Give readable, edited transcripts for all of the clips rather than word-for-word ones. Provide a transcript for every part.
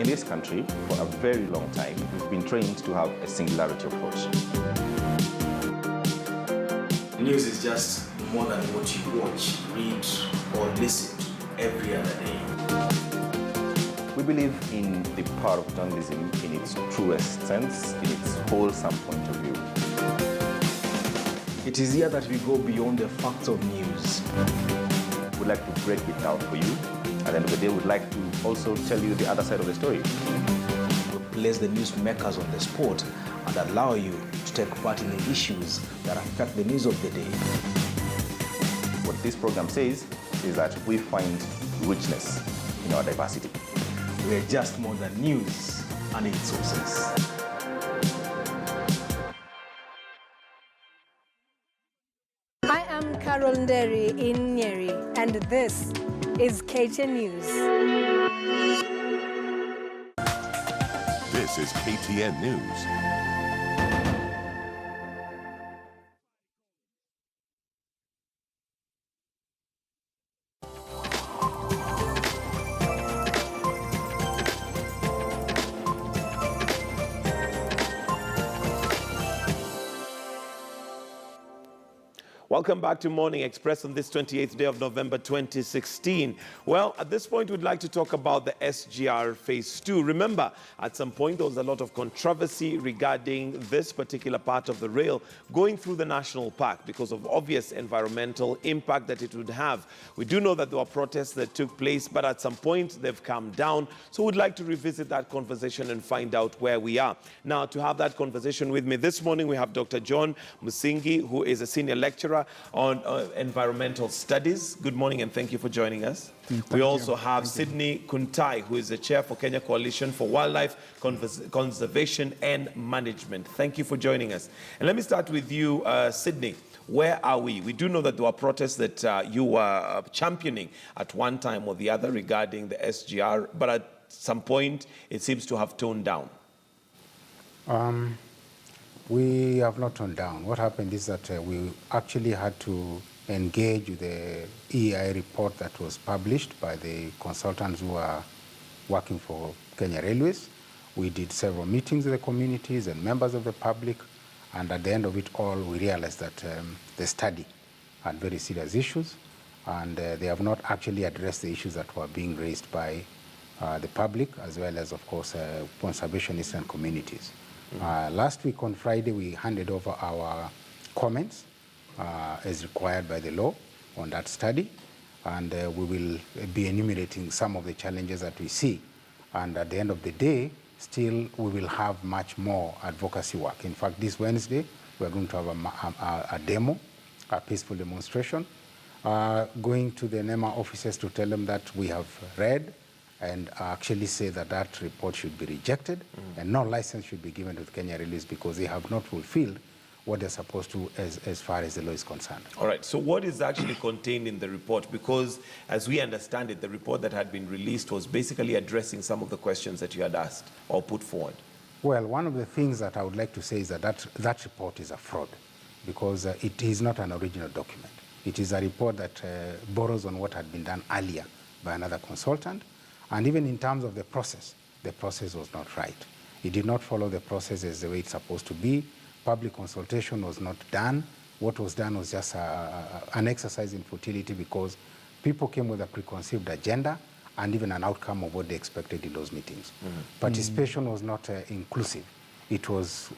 In this country, for a very long time, we've been trained to have a singularity approach. News is just more than what you watch, read, or listen to every other day. We believe in the power of journalism in its truest sense, in its wholesome point of view. It is here that we go beyond the facts of news. We'd like to break it down for you. At the end of the day, we'd like to also tell you the other side of the story. We place the newsmakers on the spot and allow you to take part in the issues that affect the news of the day. What this program says is that we find richness in our diversity. We are just more than news and its sources. I am Carol Nderi in Nyeri, and this is KTN News. This is KTN News. Welcome back to Morning Express on this 28th day of November 2016. Well, at this point, we'd like to talk about the SGR Phase 2. Remember, at some point, there was a lot of controversy regarding this particular part of the rail going through the national park because of obvious environmental impact that it would have. We do know that there were protests that took place, but at some point, they've calmed down. So we'd like to revisit that conversation and find out where we are. Now, to have that conversation with me this morning, we have Dr. John Musingi, who is a senior lecturer on environmental studies. Good morning and thank you for joining us. We also have Sydney Kuntai, who is the chair for Kenya Coalition for Wildlife Conservation and Management. Thank you for joining us. And let me start with you, Sydney. Where are we? We do know that there were protests that you were championing at one time or the other regarding the SGR, but at some point it seems to have toned down. We have not toned down. What happened is that we actually had to engage with the EI report that was published by the consultants who are working for Kenya Railways. We did several meetings with the communities and members of the public, and at the end of it all, we realized that the study had very serious issues, and they have not actually addressed the issues that were being raised by the public, as well as, of course, conservationists and communities. Last week on Friday, we handed over our comments as required by the law on that study, and we will be enumerating some of the challenges that we see. And at the end of the day, still we will have much more advocacy work. In fact, this Wednesday, we are going to have a demo, a peaceful demonstration, going to the NEMA offices to tell them that we have read and actually say that that report should be rejected and no license should be given to the Kenya Railways because they have not fulfilled what they're supposed to as far as the law is concerned. All right, so what is actually contained in the report? Because as we understand it, the report that had been released was basically addressing some of the questions that you had asked or put forward. Well, one of the things that I would like to say is that that report is a fraud because it is not an original document. It is a report that borrows on what had been done earlier by another consultant. And even in terms of the process was not right. It did not follow the process as the way it's supposed to be. Public consultation was not done. What was done was just an exercise in futility because people came with a preconceived agenda and even an outcome of what they expected in those meetings. Participation was not inclusive. It was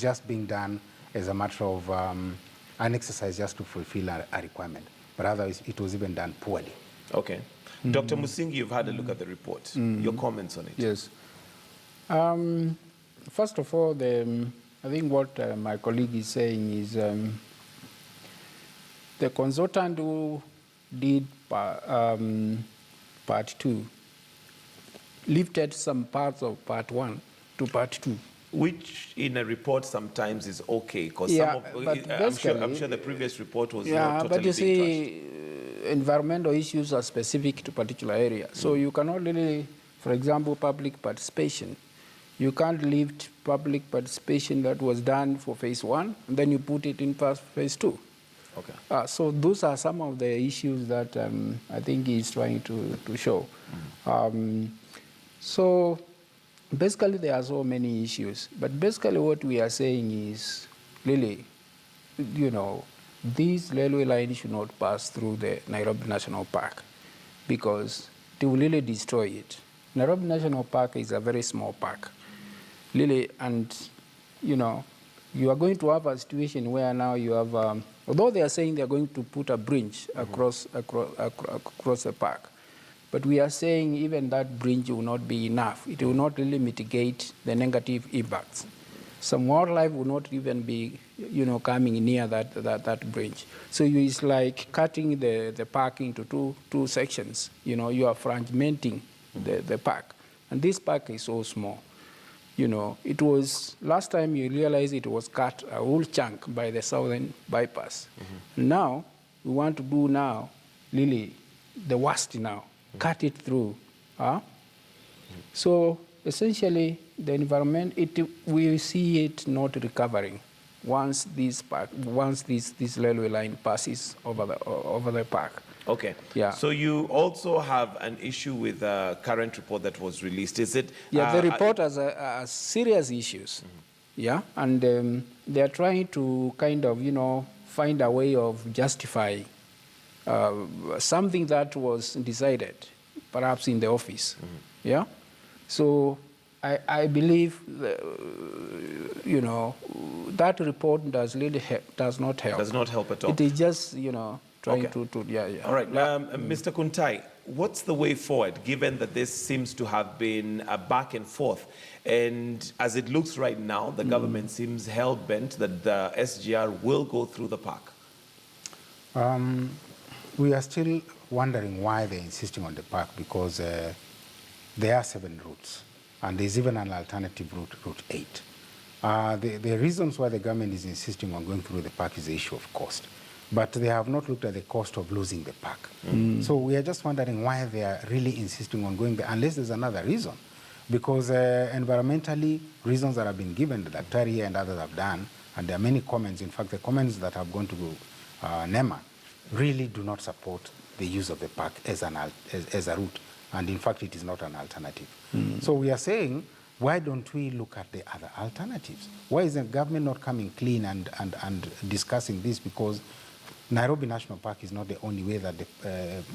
just being done as a matter of an exercise just to fulfill a requirement. But otherwise, it was even done poorly. Okay. Dr. Musingi, you've had a look at the report. Your comments on it? Yes. First of all, I think what my colleague is saying is the consultant who did part 2 lifted some parts of part 1 to part 2. Which in a report sometimes is okay, because I'm sure the previous report was not totally but you see, trashed. Environmental issues are specific to particular area. So you cannot really, for example, public participation. You can't lift public participation that was done for phase 1, and then you put it in phase 2. Okay. So those are some of the issues that I think he's trying to show. So Basically, there are so many issues. But basically what we are saying is, really, this railway line should not pass through the Nairobi National Park because it will really destroy it. Nairobi National Park is a very small park, really, and, you are going to have a situation where now you have, although they are saying they are going to put a bridge across the park, but we are saying even that bridge will not be enough. It will not really mitigate the negative impacts. Some wildlife will not even be, coming near that bridge. So it's like cutting the park into two sections. You are fragmenting the park. And this park is so small. It was, last time you realized it was cut a whole chunk by the southern bypass. Now, we want to do now, really, the worst now. Cut it through. So essentially, the environment, we see it not recovering once this railway line passes over the park. Okay. Yeah. So you also have an issue with the current report that was released. Is it? Yeah, the report has serious issues. Yeah, and they are trying to kind of, find a way of justifying something that was decided, perhaps in the office. Yeah. So I believe, that report does not help. Does not help at all. It is just, trying Okay. to, yeah. All right. Mr. Kuntai, what's the way forward, given that this seems to have been a back and forth? And as it looks right now, the government seems hell-bent that the SGR will go through the park. We are still wondering why they're insisting on the park, because there are 7 routes, and there's even an alternative route, Route 8. The reasons why the government is insisting on going through the park is the issue of cost. But they have not looked at the cost of losing the park. So we are just wondering why they are really insisting on going there, unless there's another reason. Because environmentally, reasons that have been given, that Daktari and others have done, and there are many comments. In fact, the comments that have gone to NEMA really do not support the use of the park as a route. And in fact, it is not an alternative. So we are saying, why don't we look at the other alternatives? Why is the government not coming clean and discussing this? Because Nairobi National Park is not the only way that the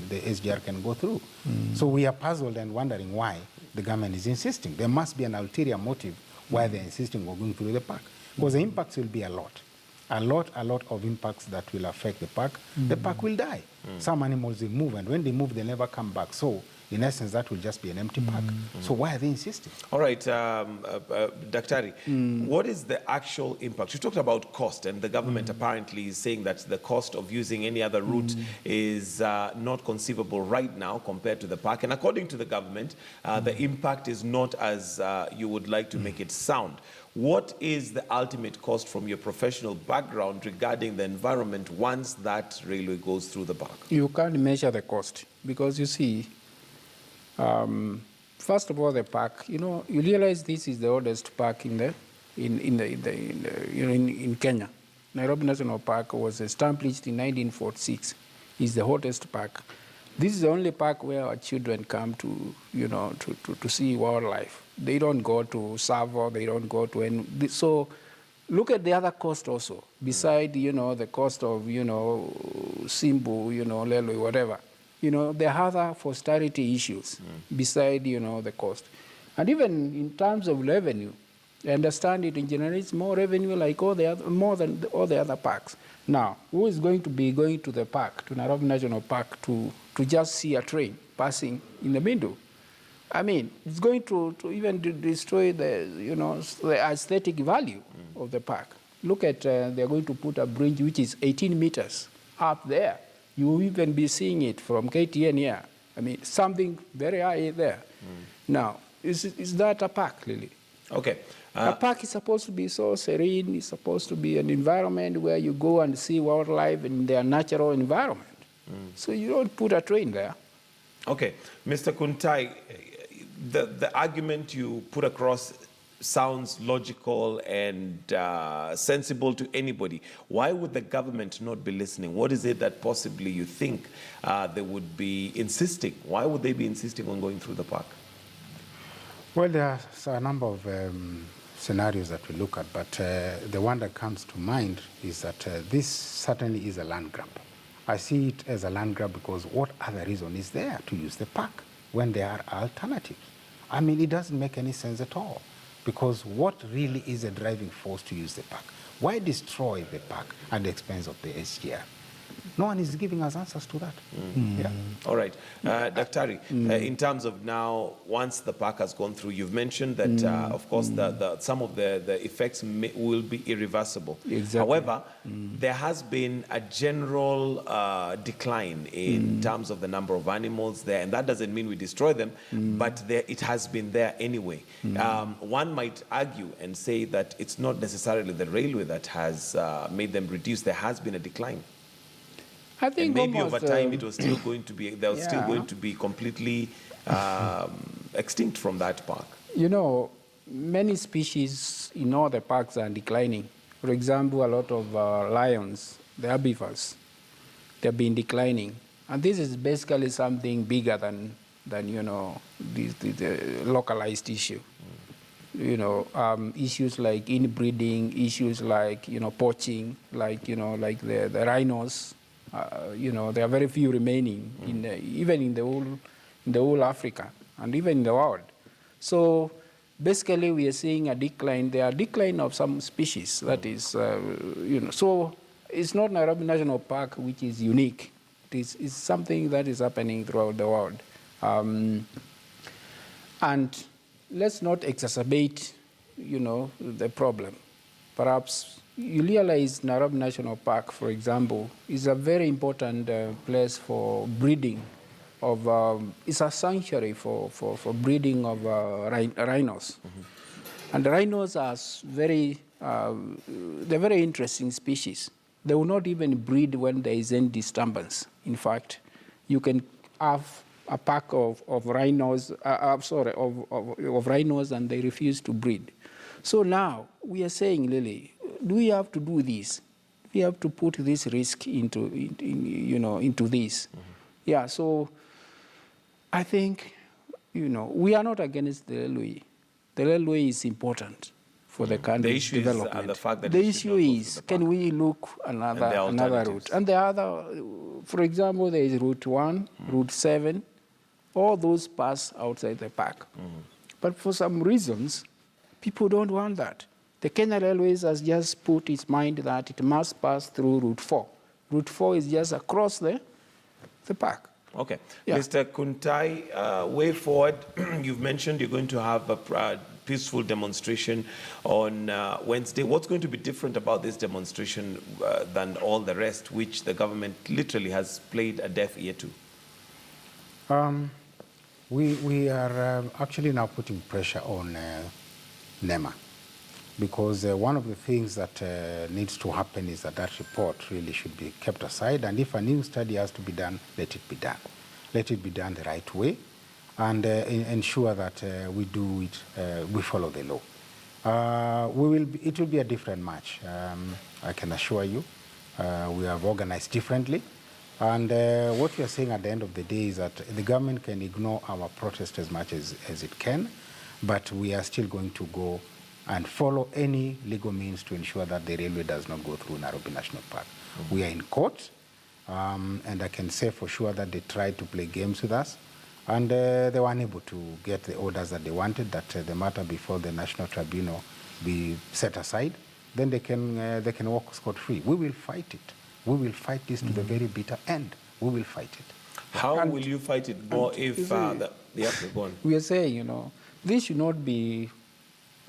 SGR can go through. So we are puzzled and wondering why the government is insisting. There must be an ulterior motive why they're insisting on going through the park. Because the impacts will be a lot of impacts that will affect the park. The park will die. Some animals will move, and when they move, they never come back. So in essence, that will just be an empty park. So why are they insisting? All right, Daktari, what is the actual impact? You talked about cost, and the government apparently is saying that the cost of using any other route is not conceivable right now compared to the park. And according to the government, the impact is not as you would like to make it sound. What is the ultimate cost from your professional background regarding the environment once that railway goes through the park? You can't measure the cost because, you see, first of all, the park. You realize this is the oldest park in Kenya. Nairobi National Park was established in 1946. It's the hottest park. This is the only park where our children come to, to see wildlife. They don't go to Savo. They don't go to any. So, look at the other cost also. Beside, the cost of, Simbu, Lelwe, whatever. There are other austerity issues beside, the cost. And even in terms of revenue, I understand it generates more revenue like more than all the other parks. Now, who is going to be going to the park, to Nairobi National Park, to just see a train passing in the window? I mean, it's going to even destroy the aesthetic value of the park. Look at, they're going to put a bridge which is 18 meters up there. You will even be seeing it from KTN here. I mean, something very high there. Now, is that a park, really? Okay. A park is supposed to be so serene. It's supposed to be an environment where you go and see wildlife in their natural environment. So you don't put a train there. Okay. Mr. Kuntai, the argument you put across sounds logical and sensible to anybody. Why would the government not be listening? What is it that possibly you think they would be insisting? Why would they be insisting on going through the park? Well, there are a number of scenarios that we look at, but the one that comes to mind is that this certainly is a land grab. I see it as a land grab because what other reason is there to use the park when there are alternatives? I mean, it doesn't make any sense at all, because what really is a driving force to use the park? Why destroy the park at the expense of the SGR? No one is giving us answers to that. Yeah. All right. Daktari, in terms of now, once the park has gone through, you've mentioned that, of course, some of the effects will be irreversible. Exactly. However, there has been a general decline in terms of the number of animals there, and that doesn't mean we destroy them, but it has been there anyway. One might argue and say that it's not necessarily the railway that has made them reduce. There has been a decline. I think and maybe almost, over time it was still going to be, they were still going to be completely extinct from that park. You know, many species in all the parks are declining. For example, a lot of lions, the herbivores, they've been declining. And this is basically something bigger than you know, the localized issue. You know, issues like inbreeding, issues like, you know, poaching, like, you know, like the rhinos. You know, there are very few remaining, even in the whole Africa, and even in the world. So basically, we are seeing a decline. There are decline of some species. That is, you know. So it's not Nairobi National Park which is unique. It's something that is happening throughout the world, and let's not exacerbate, you know, the problem. Perhaps. You realize Nairobi National Park, for example, is a very important place for breeding of, it's a sanctuary for breeding of rhinos. And the rhinos are they're very interesting species. They will not even breed when there is any disturbance. In fact, you can have a pack of rhinos, of rhinos, and they refuse to breed. So now we are saying, Lily, do we have to do this? We have to put this risk into this. Yeah, so I think, you know, we are not against the railway. The railway is important for the country's development. The issue is the fact that the issue is, can we look another route? And the other, for example, there is Route 1, Route 7, all those pass outside the park. But for some reasons, people don't want that. The Kenya Railways has just put its mind that it must pass through Route 4. Route 4 is just across the park. Okay. Yeah. Mr. Kuntai, way forward, you've mentioned you're going to have a peaceful demonstration on Wednesday. What's going to be different about this demonstration than all the rest, which the government literally has played a deaf ear to? We are actually now putting pressure on NEMA, because one of the things that needs to happen is that report really should be kept aside, and if a new study has to be done, let it be done. Let it be done the right way, and ensure that we do it, we follow the law. It will be a different match, I can assure you. We have organized differently, and what we are saying at the end of the day is that the government can ignore our protest as much as it can, but we are still going to go and follow any legal means to ensure that the railway does not go through Nairobi National Park. We are in court, and I can say for sure that they tried to play games with us, and they were unable to get the orders that they wanted, that the matter before the National Tribunal be set aside. Then they can walk scot-free. We will fight it. We will fight this to the very bitter end. We will fight it. How will you fight it more if go on. We are saying, you know, this should not be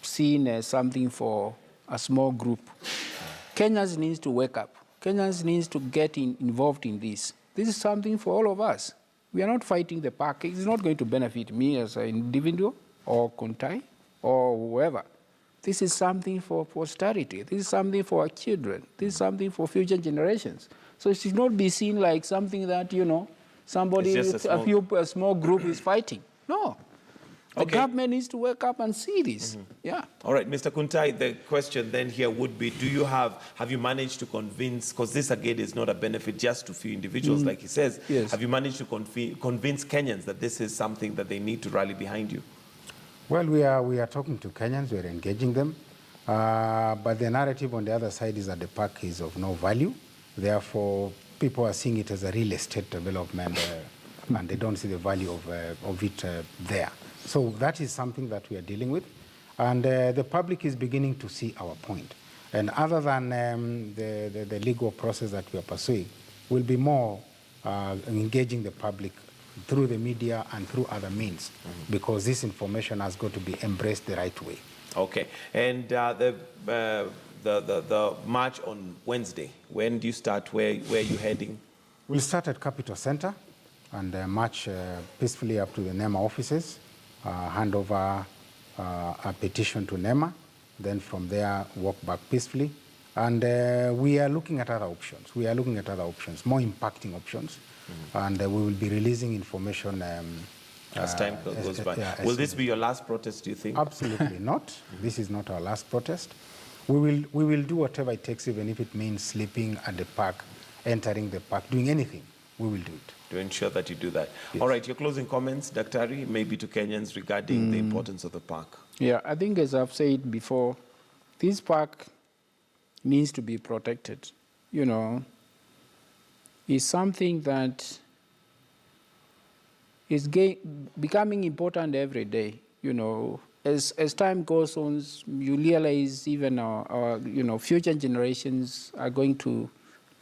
seen as something for a small group. Kenyans needs to wake up. Kenyans needs to get involved in this. This is something for all of us. We are not fighting the park. It's not going to benefit me as an individual or Kuntai or whoever. This is something for posterity. This is something for our children. This is something for future generations. So it should not be seen like something that, you know, somebody, a small group is fighting. No. The government needs to wake up and see this. Yeah. All right, Mr. Kuntai, the question then here would be, have you managed to convince, because this again is not a benefit just to few individuals, like he says, yes. Have you managed to convince Kenyans that this is something that they need to rally behind you? Well, we are talking to Kenyans, we are engaging them, but the narrative on the other side is that the park is of no value. Therefore, people are seeing it as a real estate development, and they don't see the value of it there. So that is something that we are dealing with, and the public is beginning to see our point. And other than the legal process that we are pursuing, we'll be more engaging the public through the media and through other means, because this information has got to be embraced the right way. Okay, and the march on Wednesday, when do you start? Where are you heading? We'll start at Capital Center and march peacefully up to the NEMA offices, hand over a petition to NEMA, then from there walk back peacefully. And we are looking at other options. We are looking at other options, more impacting options. And we will be releasing information as time goes by. Will this be your last protest, do you think? Absolutely not. This is not our last protest. We will do whatever it takes, even if it means sleeping at the park, entering the park, doing anything. We will do it. To ensure that you do that. Yes. All right, your closing comments, Daktari, maybe to Kenyans regarding the importance of the park. Yeah, I think as I've said before, this park needs to be protected. You know, it's something that is becoming important every day. You know, as time goes on, you realize even our future generations are going to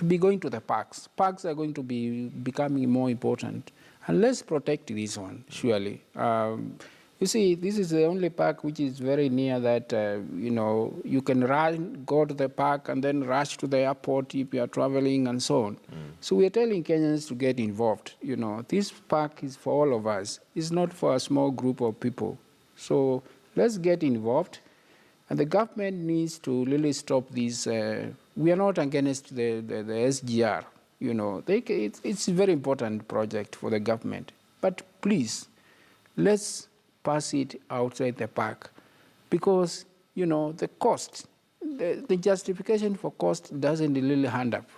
be going to the parks. Parks are going to be becoming more important. And let's protect this one, surely. You see, this is the only park which is very near that, you can go to the park and then rush to the airport if you are traveling and so on. So we are telling Kenyans to get involved. You know, this park is for all of us. It's not for a small group of people. So let's get involved. And the government needs to really stop this. We are not against the SGR. You know, it's a very important project for the government. But please, let's pass it outside the park, because, you know, the cost, the justification for cost doesn't really hand up.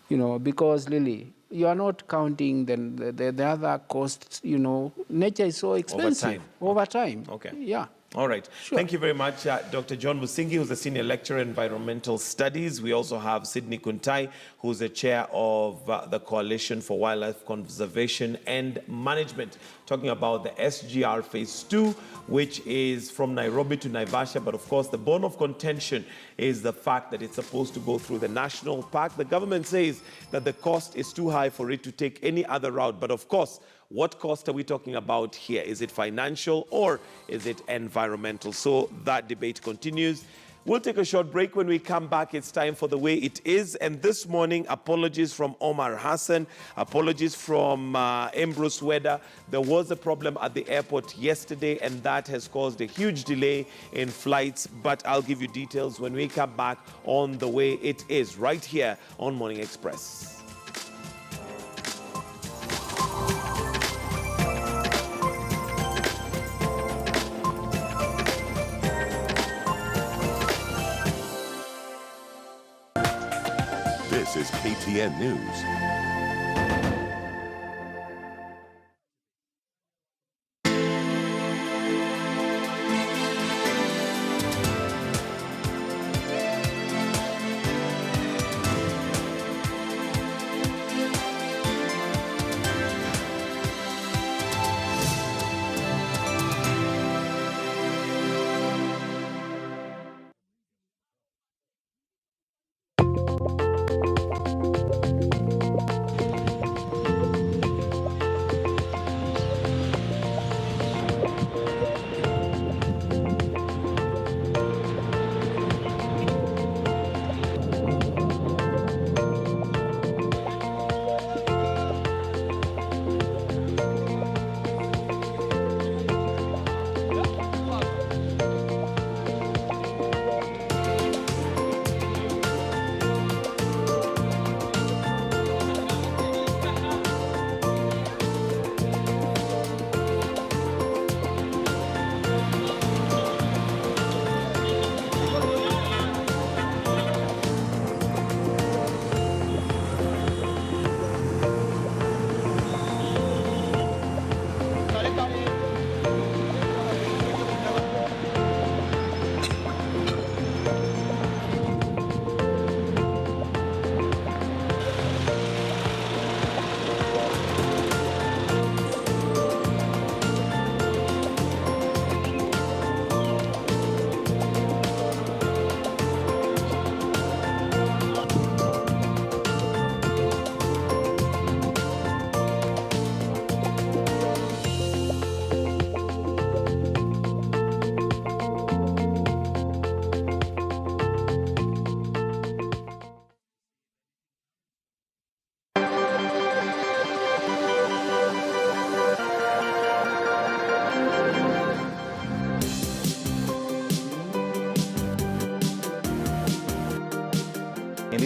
You know, because really, you are not counting the other costs. You know, nature is so expensive over time. Okay. Yeah. All right. Sure. Thank you very much, Dr. John Musingi, who's a senior lecturer in environmental studies. We also have Sydney Kuntai, who's the chair of the Coalition for Wildlife Conservation and Management, talking about the SGR Phase 2, which is from Nairobi to Naivasha. But of course, the bone of contention is the fact that it's supposed to go through the national park. The government says that the cost is too high for it to take any other route. But of course, what cost are we talking about here? Is it financial or is it environmental? So that debate continues. We'll take a short break. When we come back, it's time for The Way It Is. And this morning, apologies from Omar Hassan, apologies from Ambrose Weda. There was a problem at the airport yesterday, and that has caused a huge delay in flights. But I'll give you details when we come back on The Way It Is, right here on Morning Express. This is KTN News.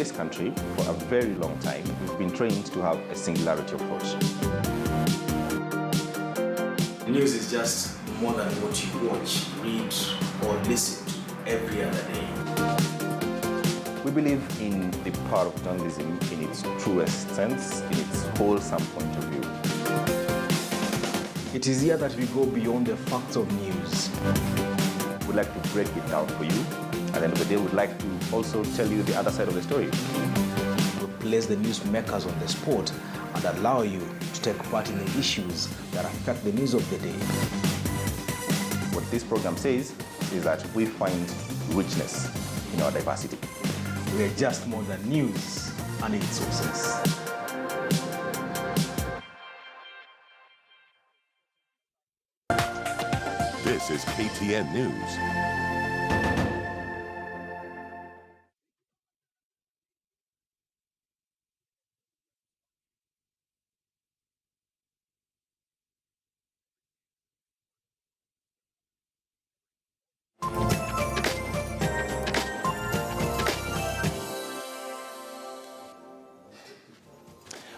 this country for a very long time, we've been trained to have a singularity approach. News is just more than what you watch, read, or listen to every other day. We believe in the power of journalism in its truest sense, in its wholesome point of view. It is here that we go beyond the facts of news. We'd like to break it down for you. At the end of the day, we'd like to also tell you the other side of the story. We place the newsmakers on the spot and allow you to take part in the issues that affect the news of the day. What this program says is that we find richness in our diversity. We are just more than news and its sources. This is KTN News.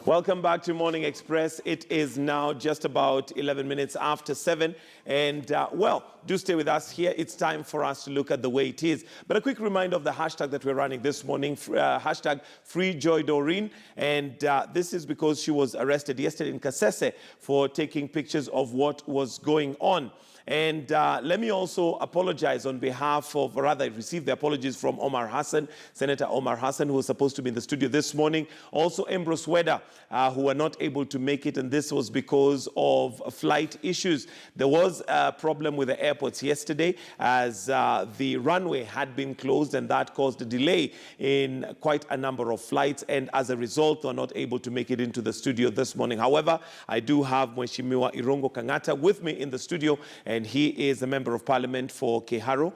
Welcome back to Morning Express. It is now just about 11 minutes after 7. And, well, do stay with us here. It's time for us to look at the way it is. But a quick reminder of the hashtag that we're running this morning, hashtag Free Joy Doreen. And this is because she was arrested yesterday in Kasese for taking pictures of what was going on. And let me also apologize on behalf of, or rather receive the apologies from Omar Hassan, Senator Omar Hassan, who was supposed to be in the studio this morning. Also Ambrose Weda, who were not able to make it, and this was because of flight issues. There was a problem with the airports yesterday as the runway had been closed, and that caused a delay in quite a number of flights, and as a result, they were not able to make it into the studio this morning. However, I do have Mheshimiwa Irungo Kang'ata with me in the studio, and he is a member of parliament for Keharo.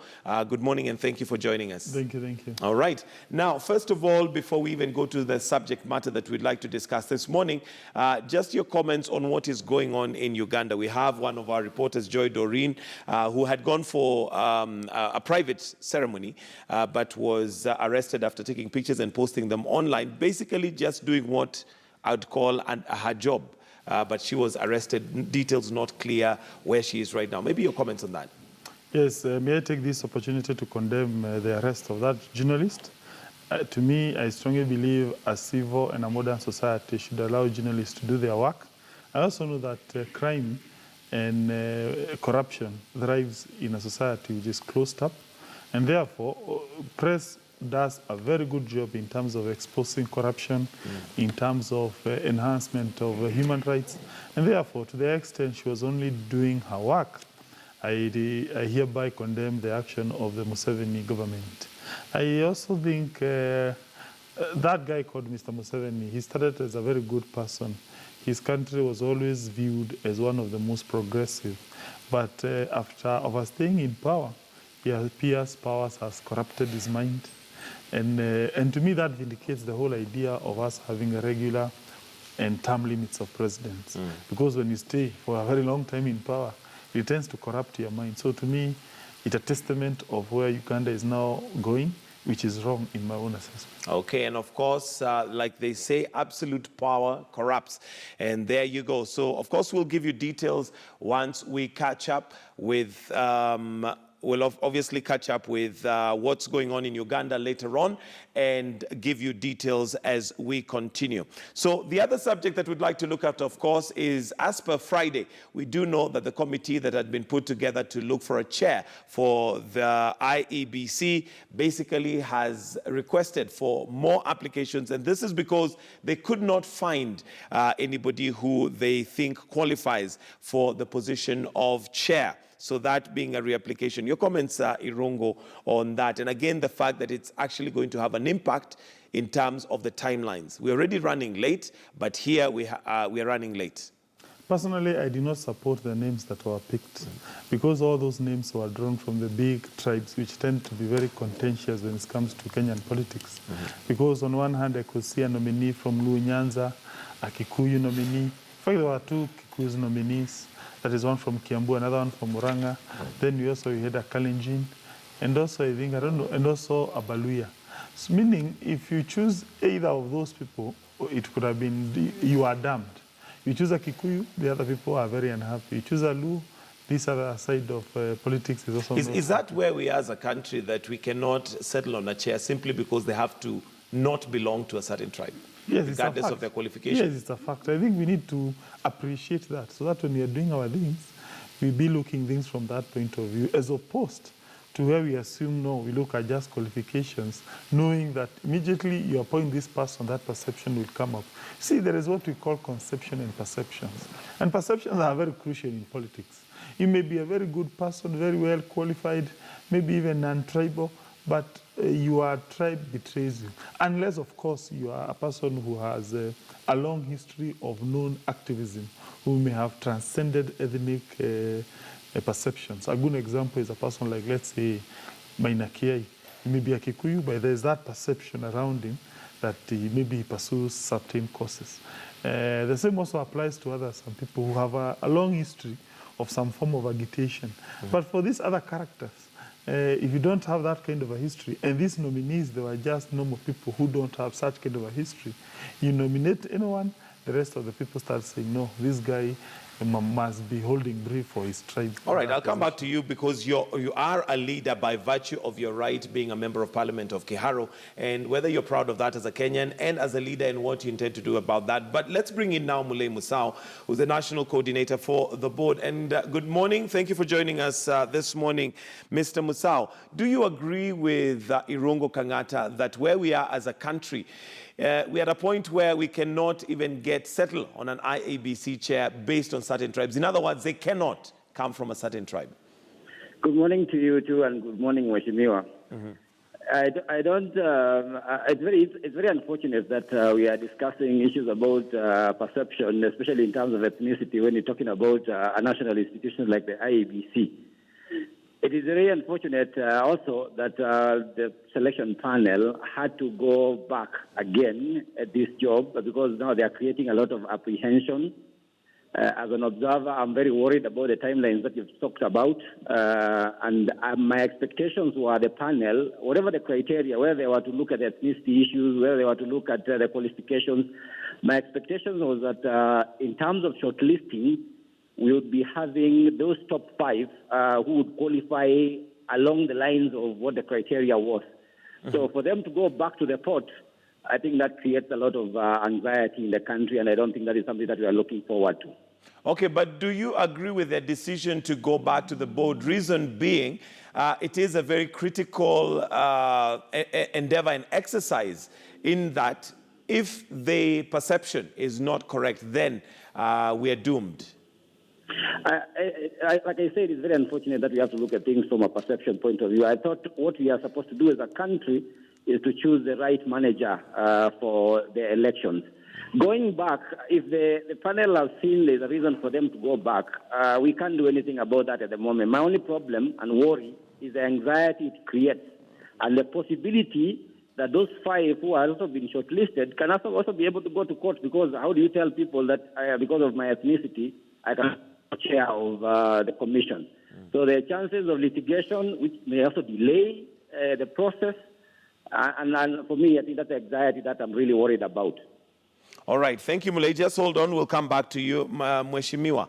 Good morning and thank you for joining us. Thank you, thank you. All right. Now, first of all, before we even go to the subject matter that we'd like to discuss this morning, just your comments on what is going on in Uganda. We have one of our reporters, Joy Doreen, who had gone for a private ceremony, but was arrested after taking pictures and posting them online, basically just doing what I'd call her job. But she was arrested, details not clear where she is right now. Maybe your comments on that. Yes, may I take this opportunity to condemn the arrest of that journalist? To me, I strongly believe a civil and a modern society should allow journalists to do their work. I also know that crime and corruption thrives in a society which is closed up, and therefore, press does a very good job in terms of exposing corruption, in terms of enhancement of human rights. And therefore, to the extent she was only doing her work, I hereby condemn the action of the Museveni government. I also think that guy called Mr. Museveni, he started as a very good person. His country was always viewed as one of the most progressive. But after overstaying in power, he appears power has corrupted his mind. And to me, that vindicates the whole idea of us having a regular and term limits of presidents. Because when you stay for a very long time in power, it tends to corrupt your mind. So to me, it's a testament of where Uganda is now going, which is wrong in my own assessment. Okay, and of course, like they say, absolute power corrupts. And there you go. So, of course, we'll give you details once we catch up with... We'll obviously catch up with what's going on in Uganda later on and give you details as we continue. So the other subject that we'd like to look at, of course, is as per Friday, we do know that the committee that had been put together to look for a chair for the IEBC basically has requested for more applications. And this is because they could not find anybody who they think qualifies for the position of chair. So that being a reapplication. Your comments, Irungo, on that. And again, the fact that it's actually going to have an impact in terms of the timelines. We're already running late, but here we are running late. Personally, I do not support the names that were picked because all those names were drawn from the big tribes, which tend to be very contentious when it comes to Kenyan politics. Because on one hand, I could see a nominee from Luo Nyanza, a Kikuyu nominee. In fact, there were two Kikuyu nominees. That is one from Kiambu, another one from Murang'a. Then we had a Kalenjin, and also, I think, I don't know, and also a Baluya. So meaning, if you choose either of those people, it could have been, you are damned. You choose a Kikuyu, the other people are very unhappy. You choose a Luo, this other side of politics is also Is that where we are as a country, that we cannot settle on a chair simply because they have to not belong to a certain tribe, yes, regardless of their qualifications? Yes, it's a fact. I think we need to appreciate that, so that when we are doing our things, we be looking things from that point of view, as opposed to where we assume, no, we look at just qualifications, knowing that immediately you appoint this person, that perception will come up. See, there is what we call conception and perceptions. And perceptions are very crucial in politics. You may be a very good person, very well qualified, maybe even non-tribal, but your tribe betrays you. Unless, of course, you are a person who has a long history of known activism, who may have transcended ethnic perceptions. A good example is a person like, let's say, Maina Kiai. He may be a Kikuyu, but there's that perception around him that maybe he pursues certain causes. The same also applies to others, some people who have a long history of some form of agitation. But for these other characters, if you don't have that kind of a history, and these nominees, they were just normal people who don't have such kind of a history, you nominate anyone, the rest of the people start saying, no, this guy must be holding brief for his tribe. All right, I'll come back to you, because you are a leader by virtue of your right being a member of parliament of Kiharu, and whether you're proud of that as a Kenyan and as a leader and what you intend to do about that. But let's bring in now Mulei Musau, who's the national coordinator for the board. And good morning. Thank you for joining us this morning, Mr. Musau. Do you agree with Irungo Kangata that where we are as a country, we're at a point where we cannot even get settled on an IABC chair based on certain tribes? In other words, they cannot come from a certain tribe. Good morning to you too, and good morning, Mheshimiwa. I don't. It's very unfortunate that we are discussing issues about perception, especially in terms of ethnicity, when you're talking about a national institution like the IABC. It is very unfortunate also that the selection panel had to go back again at this job, because now they are creating a lot of apprehension. As an observer, I'm very worried about the timelines that you've talked about. And my expectations were the panel, whatever the criteria, whether they were to look at ethnicity issues, whether they were to look at the qualifications, my expectations was that in terms of shortlisting, we would be having those top 5 who would qualify along the lines of what the criteria was. So for them to go back to the pot, I think that creates a lot of anxiety in the country, and I don't think that is something that we are looking forward to. Okay, but do you agree with their decision to go back to the board? Reason being, it is a very critical endeavor and exercise, in that if the perception is not correct, then we are doomed. Like I said, it's very unfortunate that we have to look at things from a perception point of view. I thought what we are supposed to do as a country is to choose the right manager for the elections. Going back, if the panel have seen there's a reason for them to go back, we can't do anything about that at the moment. My only problem and worry is the anxiety it creates, and the possibility that those 5 who are also been shortlisted can also be able to go to court, because how do you tell people that because of my ethnicity, I can be chair of the commission? So the chances of litigation, which may also delay the process, and for me, I think that's the anxiety that I'm really worried about. All right. Thank you, Mulei. Just hold on. We'll come back to you, Mheshimiwa.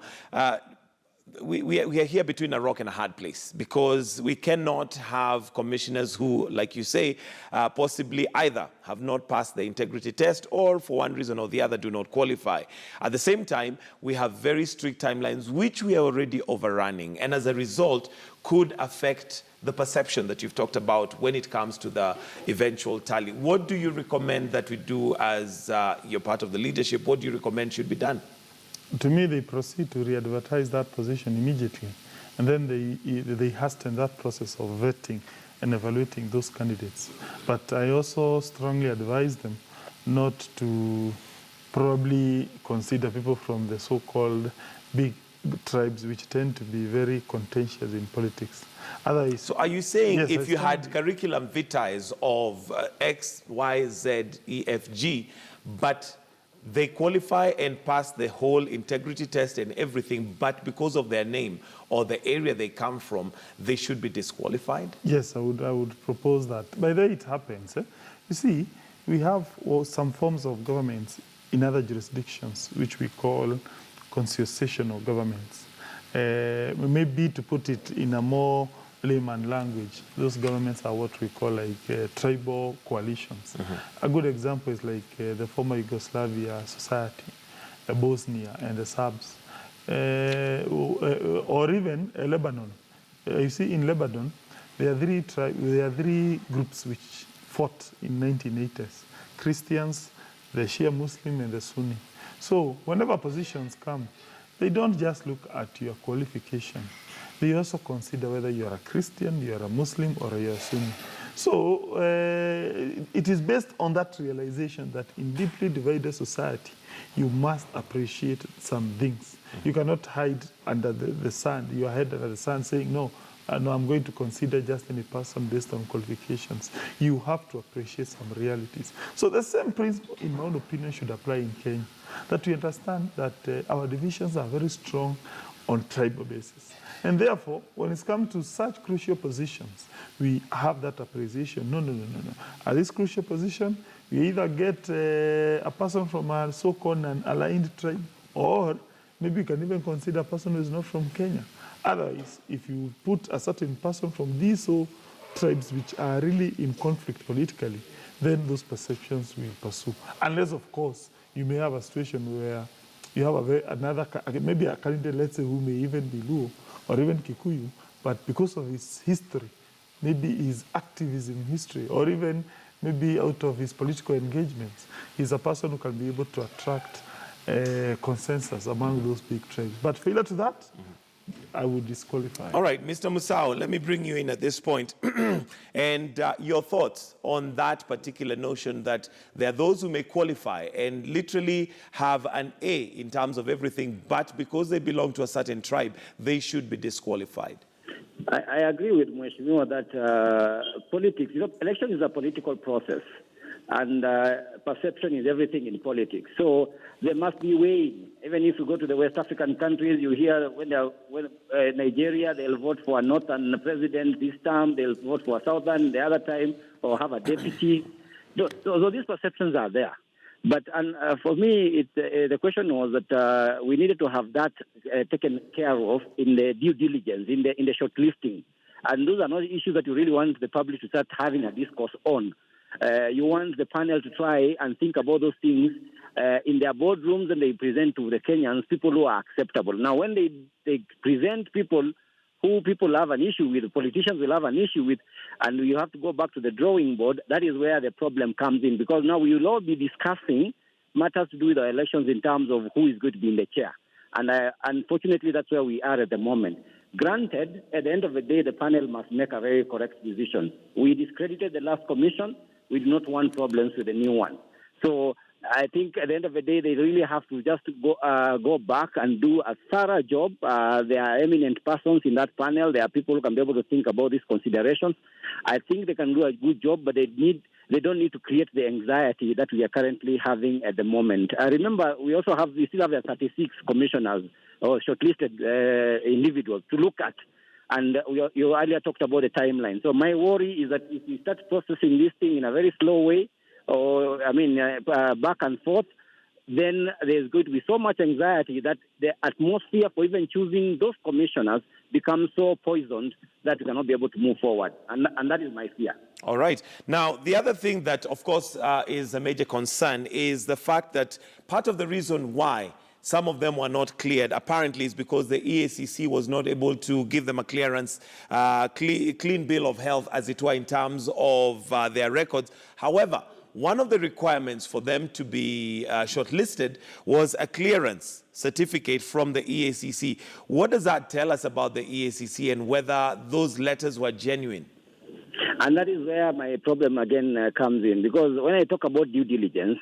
We are here between a rock and a hard place, because we cannot have commissioners who, like you say, possibly either have not passed the integrity test, or for one reason or the other do not qualify. At the same time, we have very strict timelines, which we are already overrunning, and as a result could affect the perception that you've talked about when it comes to the eventual tally. What do you recommend that we do as you're part of the leadership? What do you recommend should be done? To me, they proceed to re-advertise that position immediately, and then they hasten that process of vetting and evaluating those candidates. But I also strongly advise them not to probably consider people from the so-called big tribes, which tend to be very contentious in politics. Otherwise, so are you saying, yes, if you had curriculum vitae of X, Y, Z, E, F, G, but they qualify and pass the whole integrity test and everything, but because of their name or the area they come from, they should be disqualified? Yes, I would propose that. By the way, it happens. You see, we have some forms of governments in other jurisdictions, which we call constitutional governments. Maybe to put it in a more layman language, those governments are what we call like tribal coalitions. A good example is like the former Yugoslavia society, Bosnia and the Serbs, or even Lebanon. You see, in Lebanon, there are three groups which fought in 1980s: Christians, the Shia Muslim, and the Sunni. So whenever positions come, they don't just look at your qualification. They also consider whether you are a Christian, you are a Muslim, or you are a Sunni. So it is based on that realization that in deeply divided society, you must appreciate some things. You cannot hide under the sun, your head under the sun, saying, no, I'm going to consider just any person based on qualifications. You have to appreciate some realities. So the same principle, in my own opinion, should apply in Kenya. That we understand that our divisions are very strong on tribal basis. And therefore, when it's come to such crucial positions, we have that appreciation. No. At this crucial position, we either get a person from a so-called an aligned tribe, or maybe you can even consider a person who is not from Kenya. Otherwise, if you put a certain person from these tribes which are really in conflict politically, then those perceptions will pursue. Unless, of course, you may have a situation where you have maybe a candidate, let's say, who may even be Luo or even Kikuyu, but because of his history, maybe his activism history, or even maybe out of his political engagements, he's a person who can be able to attract consensus among those big tribes. But failure to that, I would disqualify. All right, Mr. Musau, let me bring you in at this point. And your thoughts on that particular notion that there are those who may qualify and literally have an A in terms of everything, but because they belong to a certain tribe, they should be disqualified. I agree with Mheshimiwa that politics, election is a political process, and perception is everything in politics. So there must be weighing. Even if you go to the West African countries, you hear when Nigeria, they'll vote for a northern president this time, they'll vote for a southern the other time, or have a deputy. So these perceptions are there. But for me, the question was that we needed to have that taken care of in the due diligence, in the shortlisting. And those are not issues that you really want the public to start having a discourse on. You want the panel to try and think about those things in their boardrooms, and they present to the Kenyans people who are acceptable. Now, when they present people who people have an issue with, politicians will have an issue with, and you have to go back to the drawing board, that is where the problem comes in, because now we will all be discussing matters to do with the elections in terms of who is going to be in the chair. And unfortunately, that's where we are at the moment. Granted, at the end of the day, the panel must make a very correct decision. We discredited the last commission. We do not want problems with the new one. So I think at the end of the day, they really have to just go back and do a thorough job. There are eminent persons in that panel. There are people who can be able to think about these considerations. I think they can do a good job, but they don't need to create the anxiety that we are currently having at the moment. Remember, we still have the 36 commissioners or shortlisted individuals to look at. And you earlier talked about the timeline. So my worry is that if we start processing this thing in a very slow way, or back and forth, then there's going to be so much anxiety that the atmosphere for even choosing those commissioners becomes so poisoned that we cannot be able to move forward. And that is my fear. All right. Now, the other thing that, of course, is a major concern is the fact that part of the reason why some of them were not cleared, apparently, is because the EACC was not able to give them a clearance, clean bill of health, as it were, in terms of their records. However, one of the requirements for them to be shortlisted was a clearance certificate from the EACC. What does that tell us about the EACC and whether those letters were genuine? And that is where my problem again comes in, because when I talk about due diligence,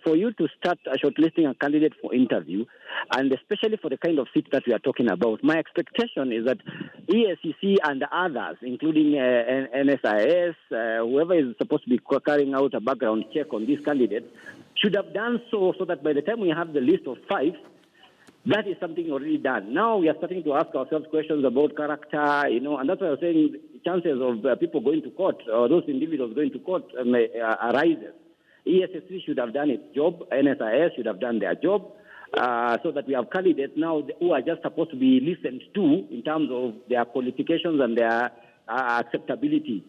for you to start shortlisting a candidate for interview, and especially for the kind of seat that we are talking about, my expectation is that EACC and others, including NSIS, whoever is supposed to be carrying out a background check on these candidates, should have done so that by the time we have the list of 5, that is something already done. Now we are starting to ask ourselves questions about character, and that's why I was saying chances of people going to court or those individuals going to court arises. ESSC should have done its job. NSIS should have done their job. So that we have candidates now who are just supposed to be listened to in terms of their qualifications and their acceptability.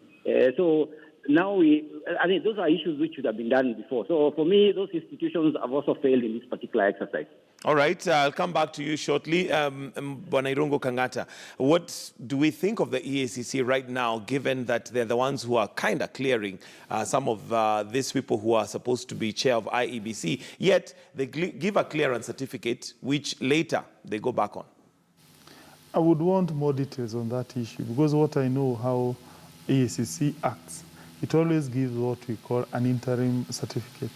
So now those are issues which should have been done before. So for me, those institutions have also failed in this particular exercise. All right, I'll come back to you shortly. Bwana Irungu Kangata, what do we think of the EACC right now, given that they're the ones who are kind of clearing some of these people who are supposed to be chair of IEBC, yet they give a clearance certificate, which later they go back on? I would want more details on that issue, because what I know how EACC acts, it always gives what we call an interim certificate.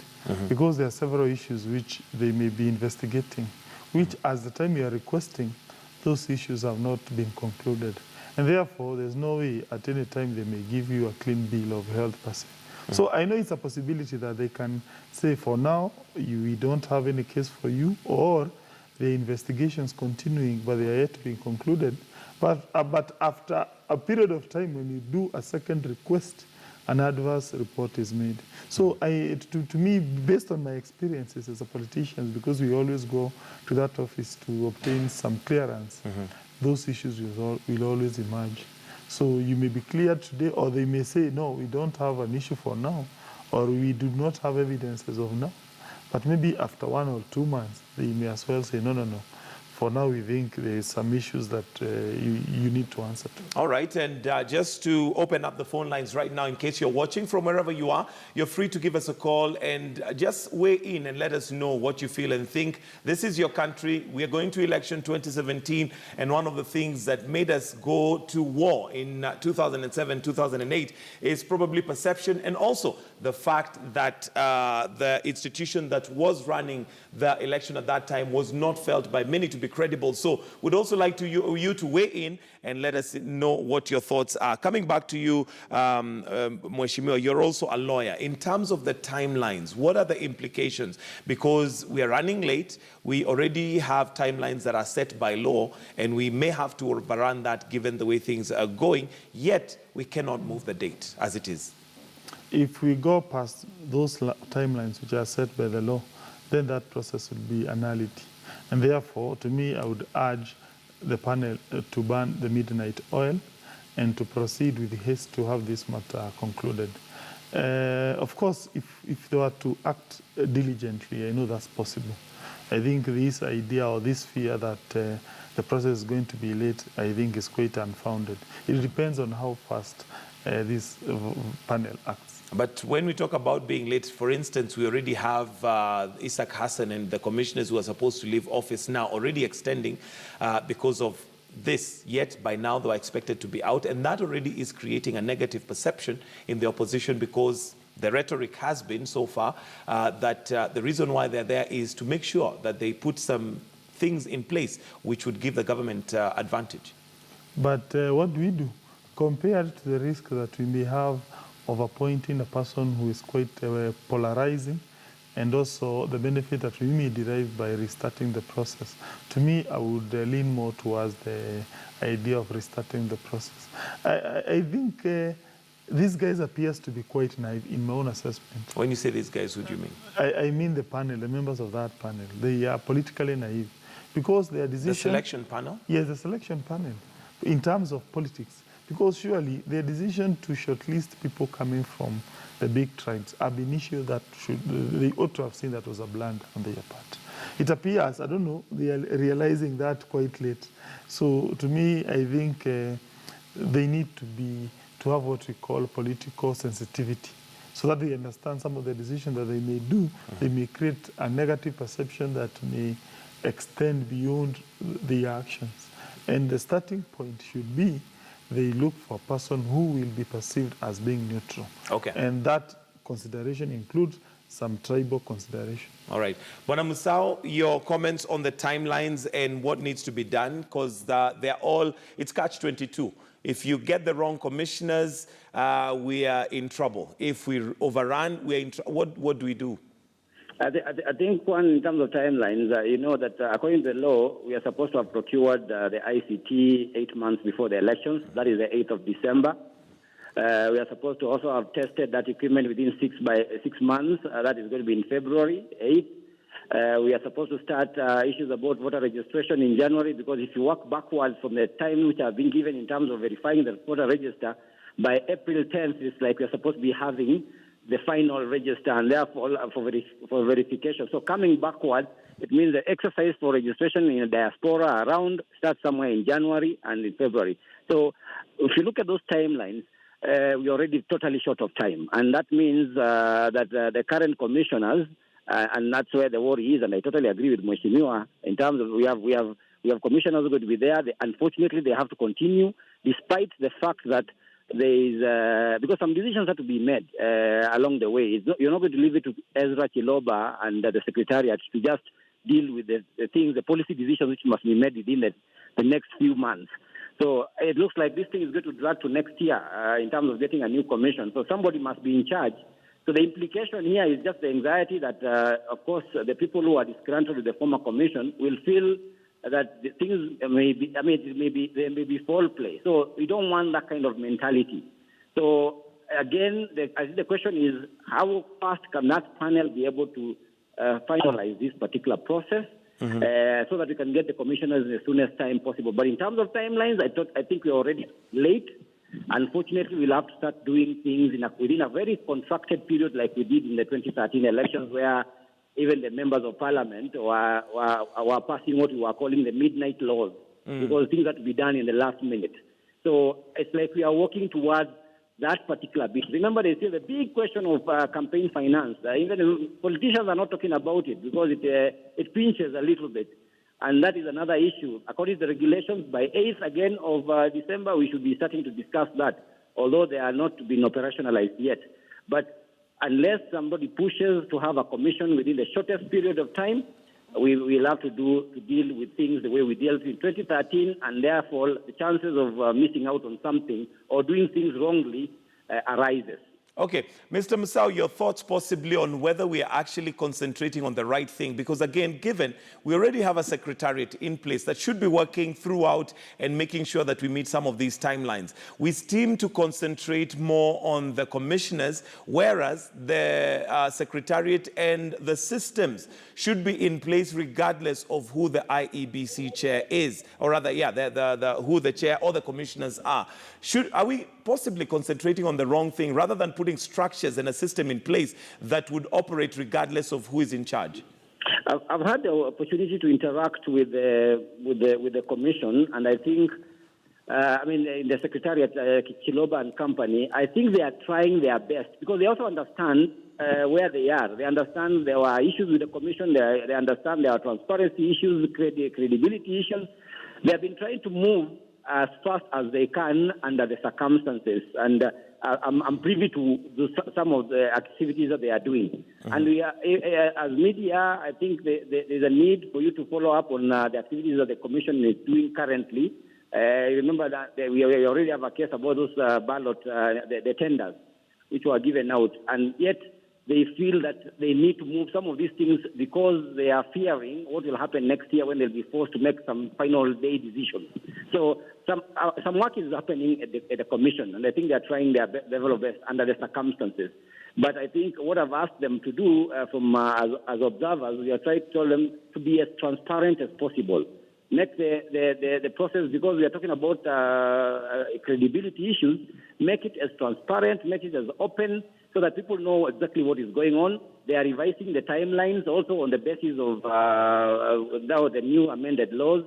Because there are several issues which they may be investigating, which as the time you are requesting, those issues have not been concluded. And therefore, there's no way at any time they may give you a clean bill of health per se. So I know it's a possibility that they can say, for now, we don't have any case for you, or the investigations continuing, but they are yet to be concluded. But after a period of time, when you do a second request, an adverse report is made. So to me, based on my experiences as a politician, because we always go to that office to obtain some clearance, those issues will always emerge. So you may be cleared today, or they may say, no, we don't have an issue for now, or we do not have evidence as of now. But maybe after 1 or 2 months, they may as well say, no. For now, we think there is some issues that you need to answer to. All right, and just to open up the phone lines right now, in case you're watching from wherever you are, you're free to give us a call and just weigh in and let us know what you feel and think. This is your country. We are going to election 2017, and one of the things that made us go to war in 2007, 2008 is probably perception, and also the fact that the institution that was running the election at that time was not felt by many to be credible. So we'd also like you to weigh in and let us know what your thoughts are. Coming back to you, Mheshimiwa, you're also a lawyer. In terms of the timelines, what are the implications? Because we are running late, we already have timelines that are set by law, and we may have to overrun that given the way things are going, yet we cannot move the date as it is. If we go past those timelines which are set by the law, then that process will be a nullity. And therefore, to me, I would urge the panel to burn the midnight oil and to proceed with haste to have this matter concluded. Of course, if they were to act diligently, I know that's possible. I think this idea or this fear that the process is going to be late, I think is quite unfounded. It depends on how fast this panel acts. But when we talk about being late, for instance, we already have Isaac Hassan and the commissioners who are supposed to leave office now already extending because of this, yet by now they are expected to be out, and that already is creating a negative perception in the opposition, because the rhetoric has been so far that the reason why they're there is to make sure that they put some things in place which would give the government advantage. But what do we do compared to the risk that we may have of appointing a person who is quite polarizing, and also the benefit that we may derive by restarting the process? To me, I would lean more towards the idea of restarting the process. I think these guys appears to be quite naive in my own assessment. When you say these guys, who do you mean? I mean the panel, the members of that panel. They are politically naive because their decision... The selection panel? Yes, the selection panel, in terms of politics. Because surely their decision to shortlist people coming from the big tribes ab initio that they ought to have seen that was a blunder on their part. It appears, I don't know, they are realizing that quite late. So to me, I think they need to have what we call political sensitivity, so that they understand some of the decisions that they may do. They may create a negative perception that may extend beyond the actions. And the starting point should be they look for a person who will be perceived as being neutral. Okay. And that consideration includes some tribal consideration. All right. Bwana Musau, your comments on the timelines and what needs to be done, because they're all, it's catch-22. If you get the wrong commissioners, we are in trouble. If we overrun, we're in trouble. What do we do? I think one, in terms of timelines, you know that according to the law, we are supposed to have procured the ICT 8 months before the elections. That is the 8th of December. We are supposed to also have tested that equipment within 6 months. That is going to be in February 8th. We are supposed to start issues about voter registration in January, because if you work backwards from the time which have been given in terms of verifying the voter register, by April 10th, it's like we're supposed to be having the final register, and therefore for verification. So coming backwards, it means the exercise for registration in the diaspora around starts somewhere in January and in February. So if you look at those timelines, we're already totally short of time. And that means that the current commissioners, and that's where the worry is, and I totally agree with Mheshimiwa, in terms of we have commissioners who are going to be there. Unfortunately, they have to continue, despite the fact that there is, because some decisions have to be made along the way. You're not going to leave it to Ezra Chiloba and the Secretariat to just deal with the things, the policy decisions which must be made within the next few months. So it looks like this thing is going to drag to next year in terms of getting a new commission. So somebody must be in charge. So the implication here is just the anxiety that, of course, the people who are disgruntled with the former commission will feel that the things there may be foul play. So we don't want that kind of mentality. So again, I think the question is, how fast can that panel be able to finalize this particular process so that we can get the commissioners as soon as time possible? But in terms of timelines, I think we're already late. Unfortunately, we'll have to start doing things within a very constructed period, like we did in the 2013 elections, where even the members of parliament were passing what we were calling the midnight laws, because things had to be done in the last minute. So it's like we are working towards that particular bit. Remember, there's still the big question of campaign finance. Even politicians are not talking about it, because it pinches a little bit. And that is another issue. According to the regulations, by 8th again of December, we should be starting to discuss that, although they are not been operationalized yet. But unless somebody pushes to have a commission within the shortest period of time, we will have to deal with things the way we dealt in 2013, and therefore the chances of missing out on something or doing things wrongly arises. Okay, Mr. Musau, your thoughts possibly on whether we are actually concentrating on the right thing, because again, given we already have a secretariat in place that should be working throughout and making sure that we meet some of these timelines. We seem to concentrate more on the commissioners, whereas the secretariat and the systems should be in place regardless of who the IEBC chair is, or rather, who the chair or the commissioners are. Are we possibly concentrating on the wrong thing rather than putting structures and a system in place that would operate regardless of who is in charge? I've had the opportunity to interact with the commission, and I think, in the Secretariat, Chiloba and company, I think they are trying their best, because they also understand where they are. They understand there are issues with the commission. They understand there are transparency issues, credibility issues. They have been trying to move as fast as they can under the circumstances, and I'm privy to some of the activities that they are doing. And we are, as media, I think there's a need for you to follow up on the activities that the Commission is doing currently. Remember that we already have a case about those ballot, the tenders, which were given out, and yet they feel that they need to move some of these things because they are fearing what will happen next year when they'll be forced to make some final day decisions. So some work is happening at the Commission, and I think they are trying their level of best under the circumstances. But I think what I've asked them to do as observers, we are trying to tell them to be as transparent as possible. Make the process, because we are talking about credibility issues, make it as transparent, make it as open, so that people know exactly what is going on. They are revising the timelines also on the basis of now the new amended laws.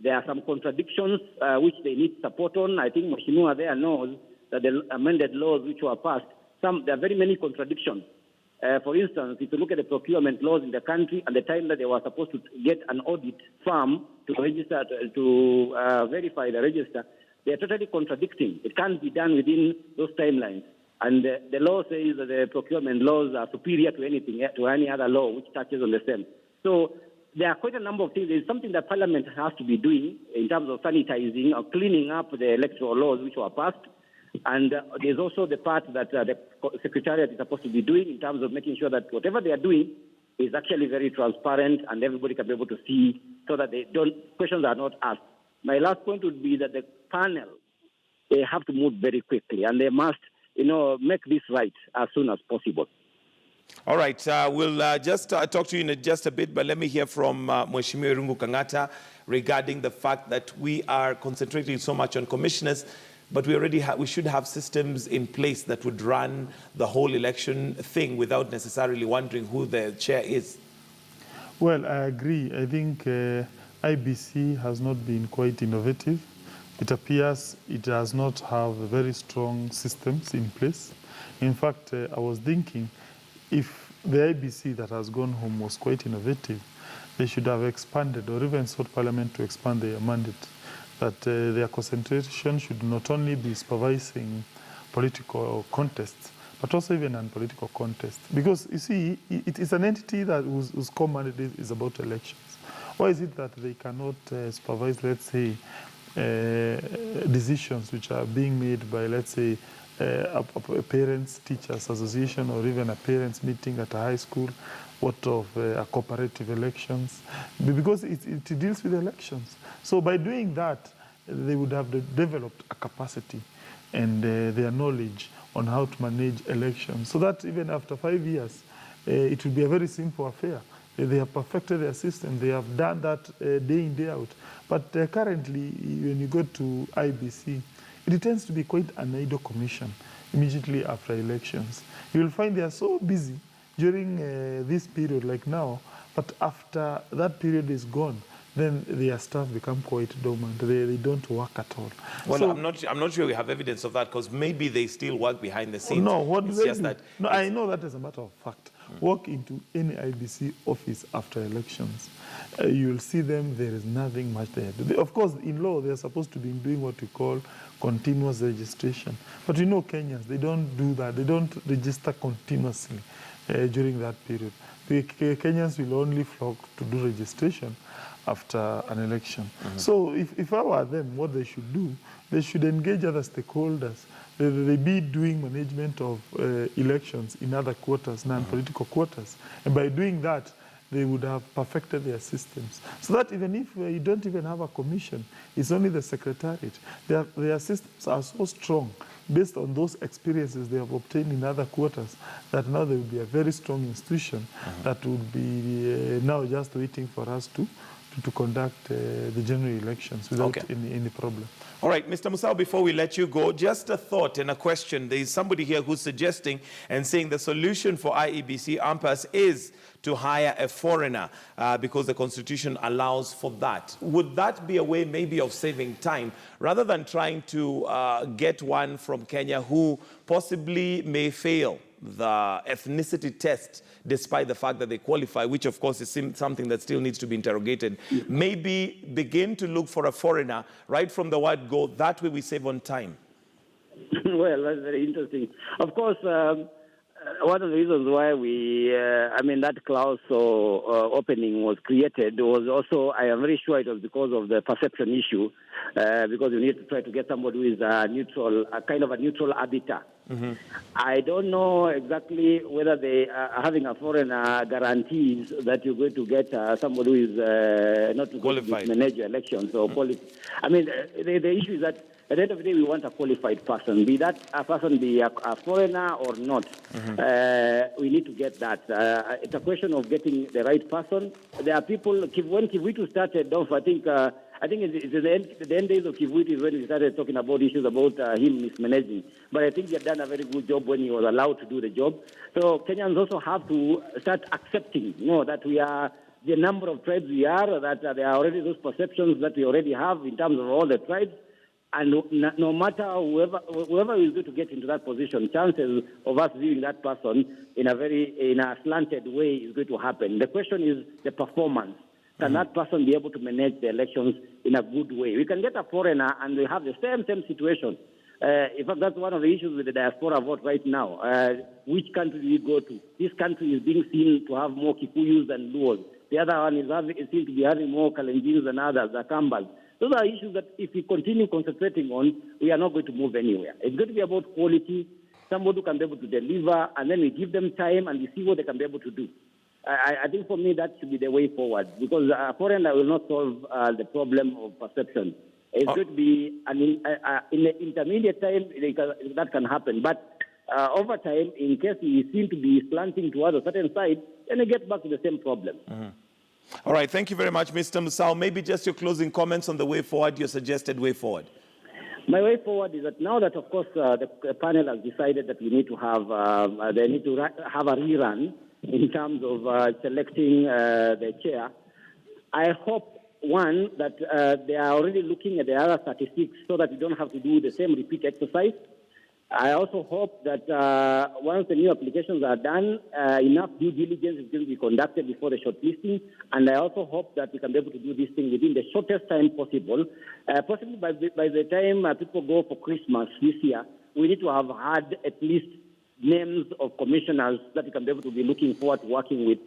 There are some contradictions which they need support on. I think Mheshimiwa there knows that the amended laws which were passed, there are very many contradictions. For instance, if you look at the procurement laws in the country and the time that they were supposed to get an audit firm to register, to verify the register, they are totally contradicting. It can't be done within those timelines. And the law says that the procurement laws are superior to any other law which touches on the same. So there are quite a number of things. There's something that Parliament has to be doing in terms of sanitizing or cleaning up the electoral laws which were passed. And there's also the part that the Secretariat is supposed to be doing in terms of making sure that whatever they are doing is actually very transparent and everybody can be able to see so that questions are not asked. My last point would be that the panel, they have to move very quickly and they must, make this right as soon as possible. All right, we'll just talk to you in just a bit, but let me hear from Mheshimiwa Irungu Kang'ata regarding the fact that we are concentrating so much on commissioners, but we should have systems in place that would run the whole election thing without necessarily wondering who the chair is. Well, I agree. I think IBC has not been quite innovative. It appears it does not have very strong systems in place. In fact, I was thinking if the IBC that has gone home was quite innovative, they should have expanded or even sought Parliament to expand their mandate. That their concentration should not only be supervising political contests, but also even non-political contests. Because you see, it is an entity that whose core mandate is about elections. Why is it that they cannot supervise, let's say, decisions which are being made by, let's say, a parents, teachers association, or even a parents meeting at a high school? What of a cooperative elections? Because it deals with elections. So by doing that, they would have developed a capacity and their knowledge on how to manage elections, so that even after 5 years, it will be a very simple affair. They have perfected their system. They have done that day in, day out. But currently, when you go to IBC, it tends to be quite an idle commission immediately after elections. You will find they are so busy during this period, like now, but after that period is gone, then their staff become quite dormant. They don't work at all. Well, so, I'm not sure we have evidence of that, because maybe they still work behind the scenes. No, what it's they just do? that. No, I know that as a matter of fact. Walk into any IBC office after elections, you will see them. There is nothing much there. Of course, in law, they are supposed to be doing what we call continuous registration. But you know, Kenyans, they don't do that. They don't register continuously during that period. The Kenyans will only flock to do registration after an election. So if I were them, what they should do, they should engage other stakeholders. They be doing management of elections in other quarters, non-political quarters. And by doing that, they would have perfected their systems. So that even if you don't even have a commission, it's only the secretariat. Their systems are so strong based on those experiences they have obtained in other quarters that now there will be a very strong institution that would be now just waiting for us to conduct the general elections without any problem. All right, Mr. Musau, before we let you go, just a thought and a question. There is somebody here who's suggesting and saying the solution for IEBC AMPAS is to hire a foreigner because the Constitution allows for that. Would that be a way maybe of saving time rather than trying to get one from Kenya who possibly may fail the ethnicity test despite the fact that they qualify, which of course is something that still needs to be interrogated? Maybe begin to look for a foreigner right from the word go. That way we save on time. Well, that's very interesting. Of course, one of the reasons why that clause opening was created was also, I am very sure it was because of the perception issue, because you need to try to get somebody who is a kind of a neutral arbiter. I don't know exactly whether they are having a foreigner guarantees that you're going to get somebody who is not going to manage your elections or the issue is that at the end of the day, we want a qualified person, be that a person be a foreigner or not. We need to get that. It's a question of getting the right person. There are people, when Kivuitu started off, I think it's the end days of Kivuitu is when we started talking about issues about him mismanaging. But I think he had done a very good job when he was allowed to do the job. So Kenyans also have to start accepting, that we are the number of tribes we are, that there are already those perceptions that we already have in terms of all the tribes. And no matter whoever is going to get into that position, chances of us viewing that person in a slanted way is going to happen. The question is the performance. Can that person be able to manage the elections in a good way? We can get a foreigner and we have the same situation. In fact, that's one of the issues with the diaspora vote right now. Which country do we go to? This country is being seen to have more Kikuyus than Luos. The other one is seen to be having more Kalenjins than others, the Kambas. Those are issues that if we continue concentrating on, we are not going to move anywhere. It's going to be about quality, somebody who can be able to deliver, and then we give them time and we see what they can be able to do. I think for me that should be the way forward, because foreigner will not solve the problem of perception. It could be in the intermediate time that can happen, but over time, in case we seem to be slanting towards a certain side, then it gets back to the same problem. All right, thank you very much, Mr. Musau. Maybe just your closing comments on the way forward, your suggested way forward. My way forward is that now that, of course, the panel has decided that we need to have, they need to have a rerun in terms of selecting the chair, I hope, one, that they are already looking at the other 36 so that we don't have to do the same repeat exercise. I also hope that once the new applications are done, enough due diligence is going to be conducted before the shortlisting. And I also hope that we can be able to do this thing within the shortest time possible. Possibly by the time people go for Christmas this year, we need to have had at least names of commissioners that we can be able to be looking forward to working with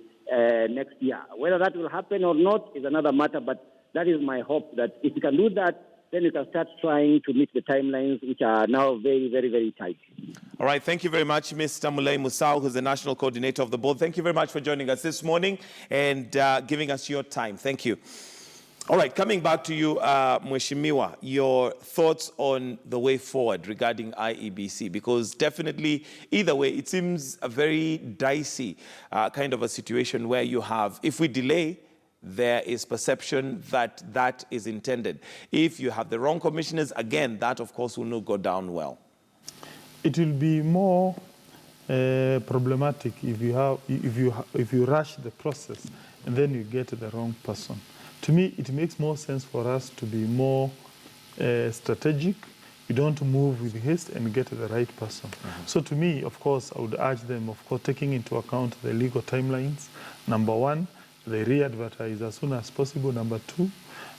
next year. Whether that will happen or not is another matter, but that is my hope, that if we can do that, then you can start trying to meet the timelines, which are now very, very, very tight. All right, thank you very much, Mr. Mulay Musau, who's the national coordinator of the board. Thank you very much for joining us this morning and giving us your time. Thank you. All right, coming back to you, Mheshimiwa, your thoughts on the way forward regarding IEBC, because definitely, either way, it seems a very dicey kind of a situation where you have, if we delay, there is perception that that is intended. If you have the wrong commissioners, again, that of course will not go down well. It will be more problematic if you rush the process and then you get the wrong person. To me, it makes more sense for us to be more strategic. You don't move with haste and get the right person. So to me, of course, I would urge them, of course, taking into account the legal timelines. Number one, they re-advertise as soon as possible. Number two,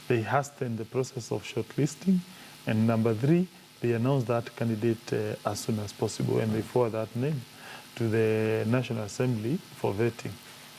they hasten the process of shortlisting. And number three, they announce that candidate as soon as possible, and they forward that name to the National Assembly for vetting.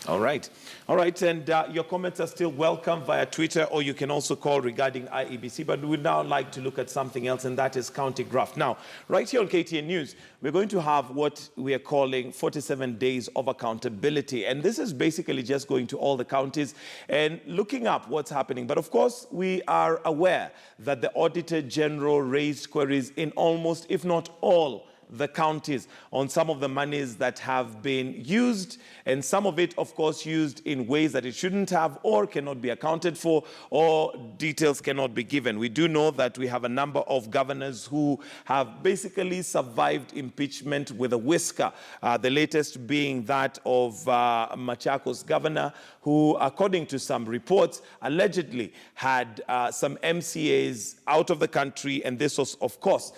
All right. All right, and your comments are still welcome via Twitter, or you can also call regarding IEBC, but we'd now like to look at something else, and that is county graft. Now, right here on KTN News, we're going to have what we are calling 47 days of accountability, and this is basically just going to all the counties and looking up what's happening. But of course, we are aware that the Auditor General raised queries in almost, if not all, the counties on some of the monies that have been used, and some of it, of course, used in ways that it shouldn't have or cannot be accounted for, or details cannot be given. We do know that we have a number of governors who have basically survived impeachment with a whisker, the latest being that of Machakos governor, who, according to some reports, allegedly had some MCAs out of the country, and this was, of course,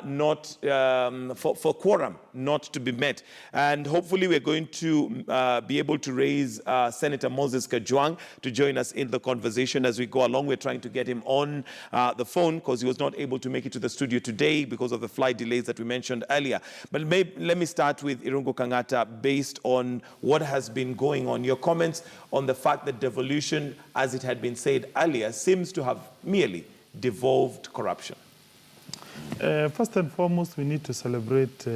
not for quorum not to be met. And hopefully we're going to be able to raise Senator Moses Kajwang to join us in the conversation as we go along. We're trying to get him on the phone because he was not able to make it to the studio today because of the flight delays that we mentioned earlier. But let me start with Irungu Kangata based on what has been going on. Your comments on the fact that devolution, as it had been said earlier, seems to have merely devolved corruption. First and foremost, we need to celebrate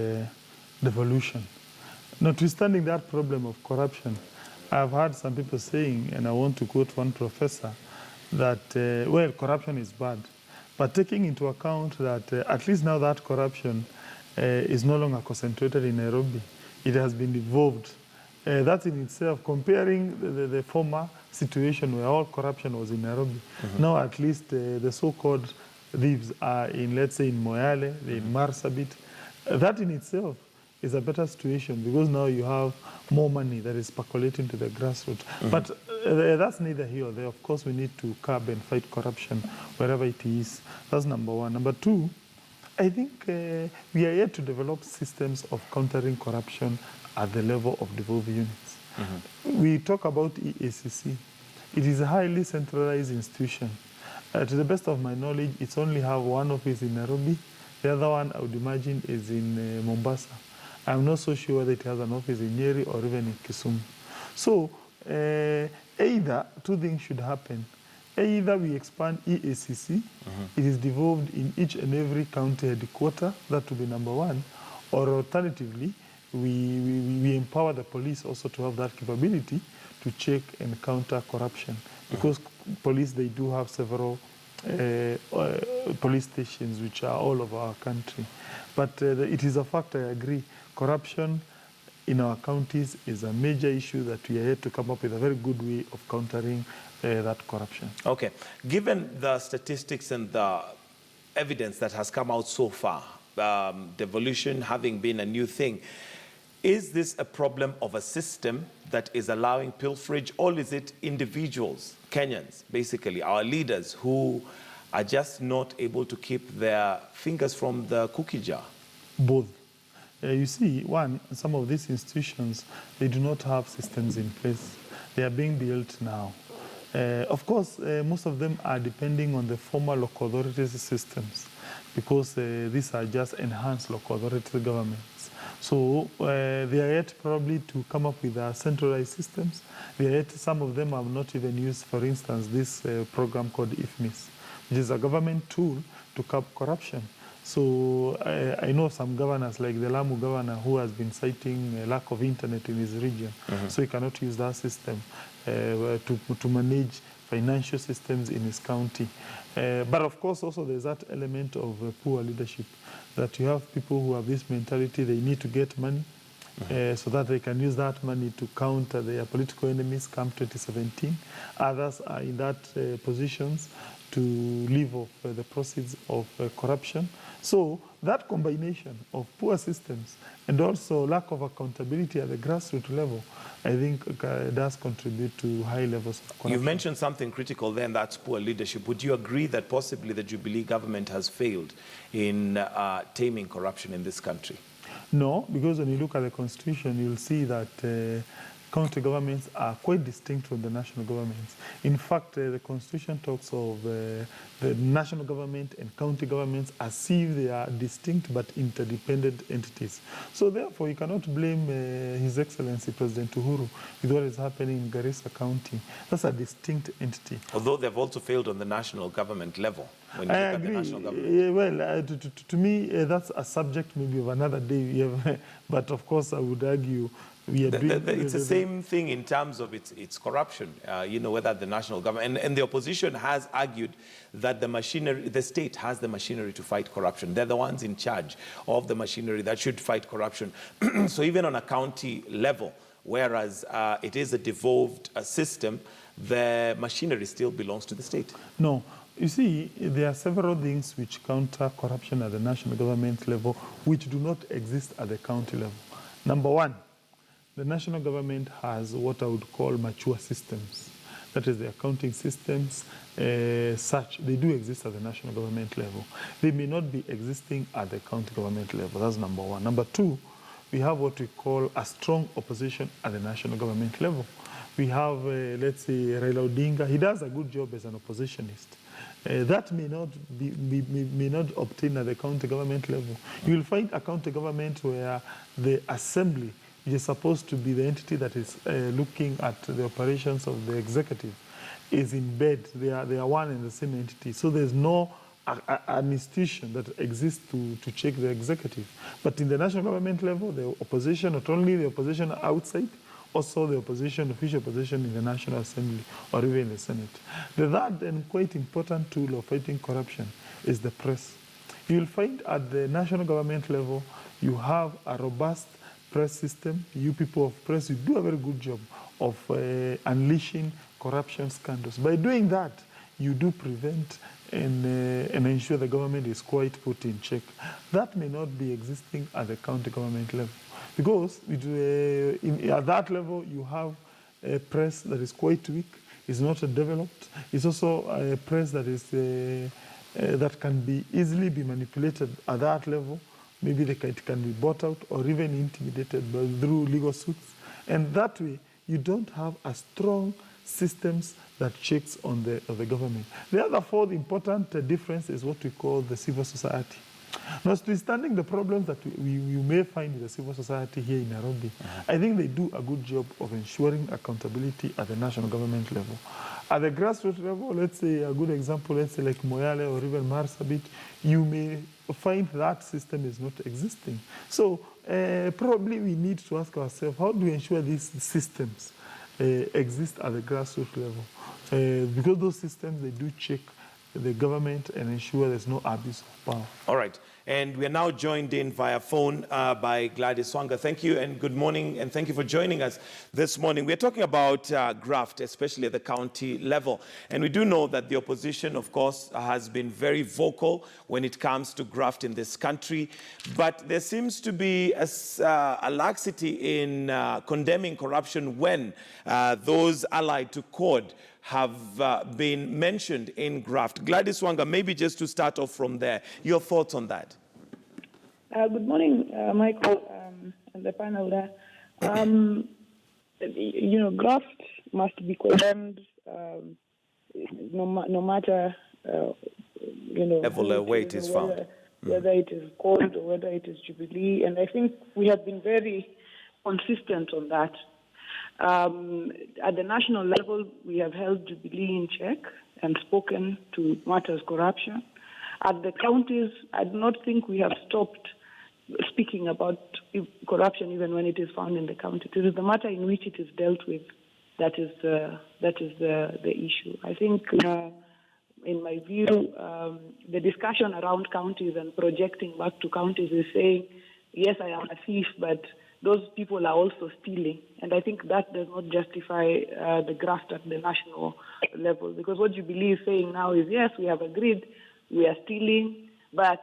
devolution. Notwithstanding that problem of corruption, I've heard some people saying, and I want to quote one professor, that, well, corruption is bad. But taking into account that at least now that corruption is no longer concentrated in Nairobi, it has been devolved. That in itself, comparing the former situation where all corruption was in Nairobi, now at least the so-called thieves are in, let's say, in Moyale, in Marsabit. That in itself is a better situation because now you have more money that is percolating to the grassroots. But that's neither here or there. Of course, we need to curb and fight corruption wherever it is. That's number one. Number two, I think we are yet to develop systems of countering corruption at the level of devolved units. We talk about EACC. It is a highly centralized institution. To the best of my knowledge, it's only have one office in Nairobi. The other one, I would imagine, is in Mombasa. I'm not so sure whether it has an office in Nyeri or even in Kisumu. So either two things should happen. Either we expand EACC, it is devolved in each and every county headquarter, that would be number one, or alternatively, we empower the police also to have that capability to check and counter corruption. Because police, they do have several police stations which are all over our country. But it is a fact, I agree, corruption in our counties is a major issue that we are here to come up with a very good way of countering that corruption. Okay. Given the statistics and the evidence that has come out so far, devolution having been a new thing, is this a problem of a system that is allowing pilferage, or is it individuals, Kenyans, basically, our leaders, who are just not able to keep their fingers from the cookie jar? Both. You see, one, some of these institutions, they do not have systems in place. They are being built now. Of course, most of them are depending on the former local authorities systems, because these are just enhanced local authority governments. So they are yet probably to come up with centralized systems. They are yet, some of them have not even used, for instance, this program called IFMIS, which is a government tool to curb corruption. So I know some governors, like the Lamu governor, who has been citing a lack of internet in his region. So he cannot use that system to manage financial systems in his county. But of course, also there's that element of poor leadership, that you have people who have this mentality, they need to get money so that they can use that money to counter their political enemies come 2017. Others are in that positions to live off the proceeds of corruption. So that combination of poor systems and also lack of accountability at the grassroots level, I think does contribute to high levels of corruption. You've mentioned something critical then, that's poor leadership. Would you agree that possibly the Jubilee government has failed in taming corruption in this country? No, because when you look at the constitution, you'll see that county governments are quite distinct from the national governments. In fact, the constitution talks of the national government and county governments as if they are distinct but interdependent entities. So therefore, you cannot blame His Excellency President Uhuru with what is happening in Garissa County. That's a distinct entity. Although they've also failed on the national government level. When you I look agree. At the national government. Well, to me, that's a subject maybe of another day. But of course, I would argue we are doing... It's the same thing in terms of its corruption, you know, whether the national government... And the opposition has argued that the machinery, the state has the machinery to fight corruption. They're the ones in charge of the machinery that should fight corruption. So even on a county level, whereas it is a devolved system, the machinery still belongs to the state. No. You see, there are several things which counter corruption at the national government level which do not exist at the county level. Number one, the national government has what I would call mature systems. That is, the accounting systems, such, they do exist at the national government level. They may not be existing at the county government level. That's number one. Number two, we have what we call a strong opposition at the national government level. We have, let's say, Raila Odinga. He does a good job as an oppositionist. That may not obtain at the county government level. You will find a county government where the assembly, which is supposed to be the entity that is looking at the operations of the executive, is in bed. They are one and the same entity. So there's no an institution that exists to check the executive. But in the national government level, the opposition, not only the opposition outside, also the opposition, official opposition in the National Assembly or even the Senate. The third and quite important tool of fighting corruption is the press. You'll find at the national government level, you have a robust press system. You people of press, you do a very good job of unleashing corruption scandals. By doing that, you do prevent and ensure the government is quite put in check. That may not be existing at the county government level. Because at that level, you have a press that is quite weak, is not developed. It's also a press that is that can be easily be manipulated at that level. Maybe it can be bought out or even intimidated through legal suits. And that way, you don't have a strong systems that checks on the government. The other fourth important difference is what we call the civil society. Notwithstanding the problems that you may find in the civil society here in Nairobi, I think they do a good job of ensuring accountability at the national government level. At the grassroots level, let's say a good example, let's say like Moyale or even Marsabit, you may find that system is not existing. So probably we need to ask ourselves, how do we ensure these systems exist at the grassroots level? Because those systems, they do check the government and ensure there's no abuse of power. All right. And we are now joined in via phone by Gladys Wanga. Thank you and good morning, and thank you for joining us this morning. We're talking about graft, especially at the county level. And we do know that the opposition, of course, has been very vocal when it comes to graft in this country. But there seems to be a laxity in condemning corruption when those allied to CORD have been mentioned in graft. Gladys Wanga, maybe just to start off from there, your thoughts on that? Good morning, Michael, and the panel there. Graft must be condemned, no matter, level of weight is found. Whether it is CORD or whether it is Jubilee. And I think we have been very consistent on that. At the national level, we have held Jubilee in check and spoken to matters corruption. At the counties, I do not think we have stopped speaking about corruption even when it is found in the county. It is the matter in which it is dealt with that is the issue. I think, in my view, the discussion around counties and projecting back to counties is saying, yes, I am a thief, but those people are also stealing. And I think that does not justify the graft at the national level. Because what Jubilee is saying now is, yes, we have agreed, we are stealing, but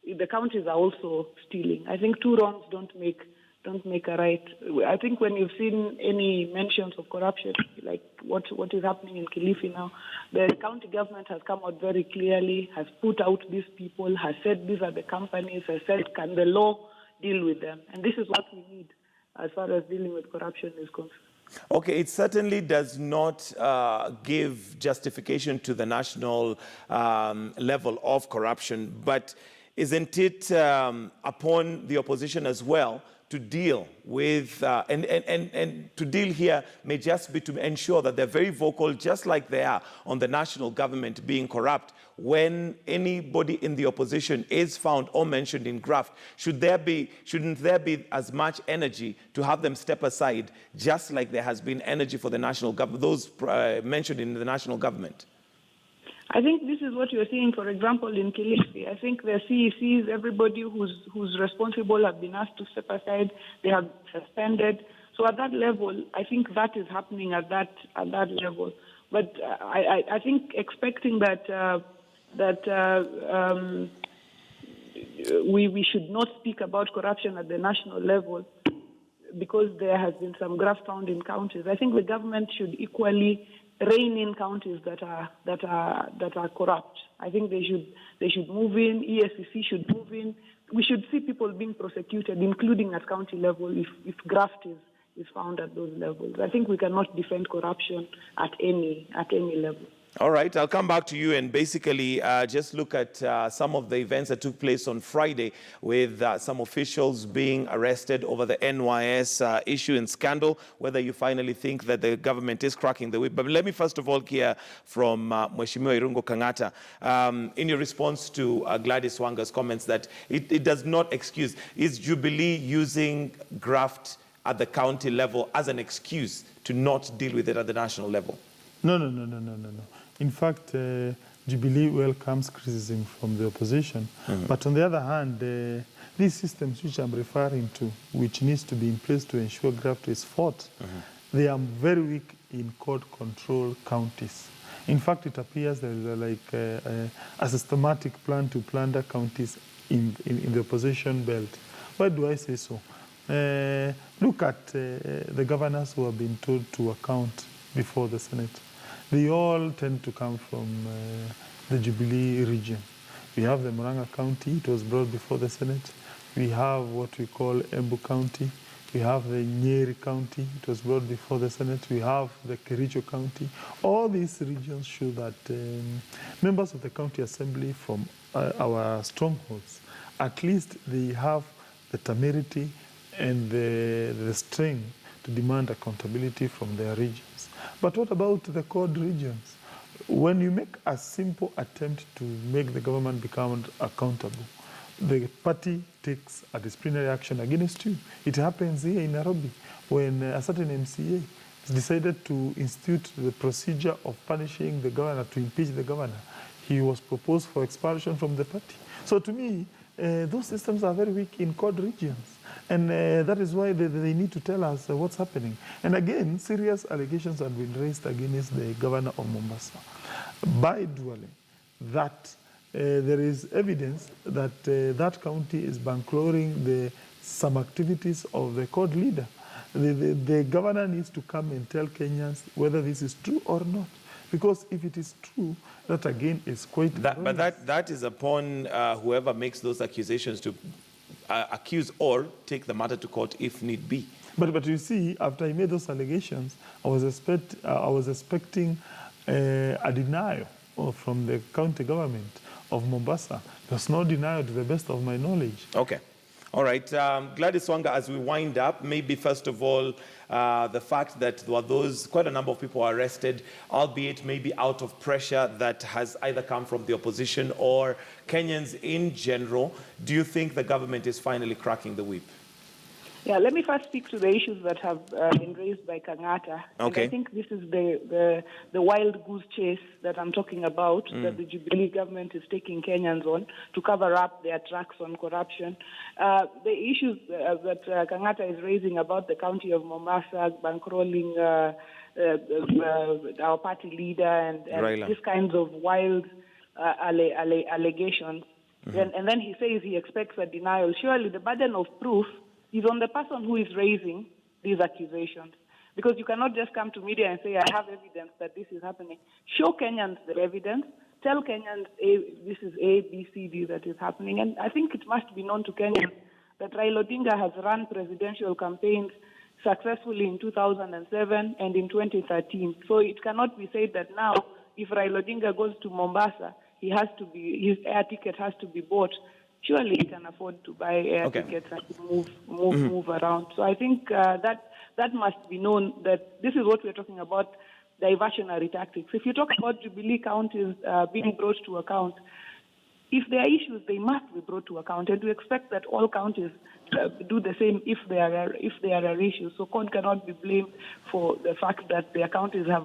the counties are also stealing. I think two wrongs don't make a right. I think when you've seen any mentions of corruption, like what is happening in Kilifi now, the county government has come out very clearly, has put out these people, has said these are the companies, has said, can the law deal with them? And this is what we need as far as dealing with corruption is concerned. Okay, it certainly does not give justification to the national level of corruption, but isn't it upon the opposition as well to deal with, and to deal here may just be to ensure that they're very vocal, just like they are on the national government being corrupt. When anybody in the opposition is found or mentioned in graft, shouldn't there be as much energy to have them step aside, just like there has been energy for the national government, those mentioned in the national government? I think this is what you're seeing, for example, in Kilifi. I think the CECs, everybody who's responsible have been asked to step aside. They have suspended. So at that level, I think that is happening at that level. But I think expecting that we should not speak about corruption at the national level because there has been some graft found in counties. I think the government should equally rein in counties that are corrupt. I think they should move in. ESCC should move in. We should see people being prosecuted, including at county level, if graft is found at those levels. I think we cannot defend corruption at any level. All right, I'll come back to you and basically just look at some of the events that took place on Friday with some officials being arrested over the NYS issue and scandal, whether you finally think that the government is cracking the whip. But let me first of all hear from Mheshimiwa Irungo Kang'ata in your response to Gladys Wanga's comments that it does not excuse. Is Jubilee using graft at the county level as an excuse to not deal with it at the national level? No. In fact, Jubilee welcomes criticism from the opposition. But on the other hand, these systems which I'm referring to, which needs to be in place to ensure graft is fought, they are very weak in court-controlled counties. In fact, it appears there is a systematic plan to plunder counties in the opposition belt. Why do I say so? Look at the governors who have been told to account before the Senate. They all tend to come from the Jubilee region. We have the Murang'a County, it was brought before the Senate. We have what we call Embu County. We have the Nyeri County, it was brought before the Senate. We have the Kericho County. All these regions show that members of the county assembly from our strongholds, at least they have the temerity and the strength to demand accountability from their regions. But what about the CORD regions? When you make a simple attempt to make the government become accountable, the party takes a disciplinary action against you. It happens here in Nairobi when a certain MCA decided to institute the procedure of punishing the governor, to impeach the governor. He was proposed for expulsion from the party. So to me, those systems are very weak in CORD regions. And that is why they need to tell us what's happening. And again, serious allegations have been raised against the governor of Mombasa by Duale that there is evidence that that county is bankrolling some activities of the CORD leader. The governor needs to come and tell Kenyans whether this is true or not. Because if it is true, that again is quite... But that is upon whoever makes those accusations to accuse or take the matter to court if need be. But you see, after I made those allegations, I was expecting a denial from the county government of Mombasa. There's no denial to the best of my knowledge. Okay. All right. Gladys Wanga, as we wind up, maybe first of all, the fact that there were quite a number of people arrested, albeit maybe out of pressure that has either come from the opposition or Kenyans in general. Do you think the government is finally cracking the whip? Yeah, let me first speak to the issues that have been raised by Kangata. Okay. And I think this is the wild goose chase that I'm talking about, that the Jubilee government is taking Kenyans on to cover up their tracks on corruption. The issues that Kangata is raising about the county of Mombasa bankrolling our party leader and these kinds of wild allegations. And then he says he expects a denial. Surely the burden of proof is on the person who is raising these accusations. Because you cannot just come to media and say, I have evidence that this is happening. Show Kenyans the evidence. Tell Kenyans this is A, B, C, D that is happening. And I think it must be known to Kenyans that Raila Odinga has run presidential campaigns successfully in 2007 and in 2013. So it cannot be said that now, if Raila Odinga goes to Mombasa, his air ticket has to be bought. Surely he can afford to buy air tickets and move around. So I think that must be known, that this is what we're talking about, diversionary tactics. If you talk about Jubilee counties being brought to account, if there are issues, they must be brought to account, and we expect that all counties do the same if there are issues. So CORD cannot be blamed for the fact that their counties have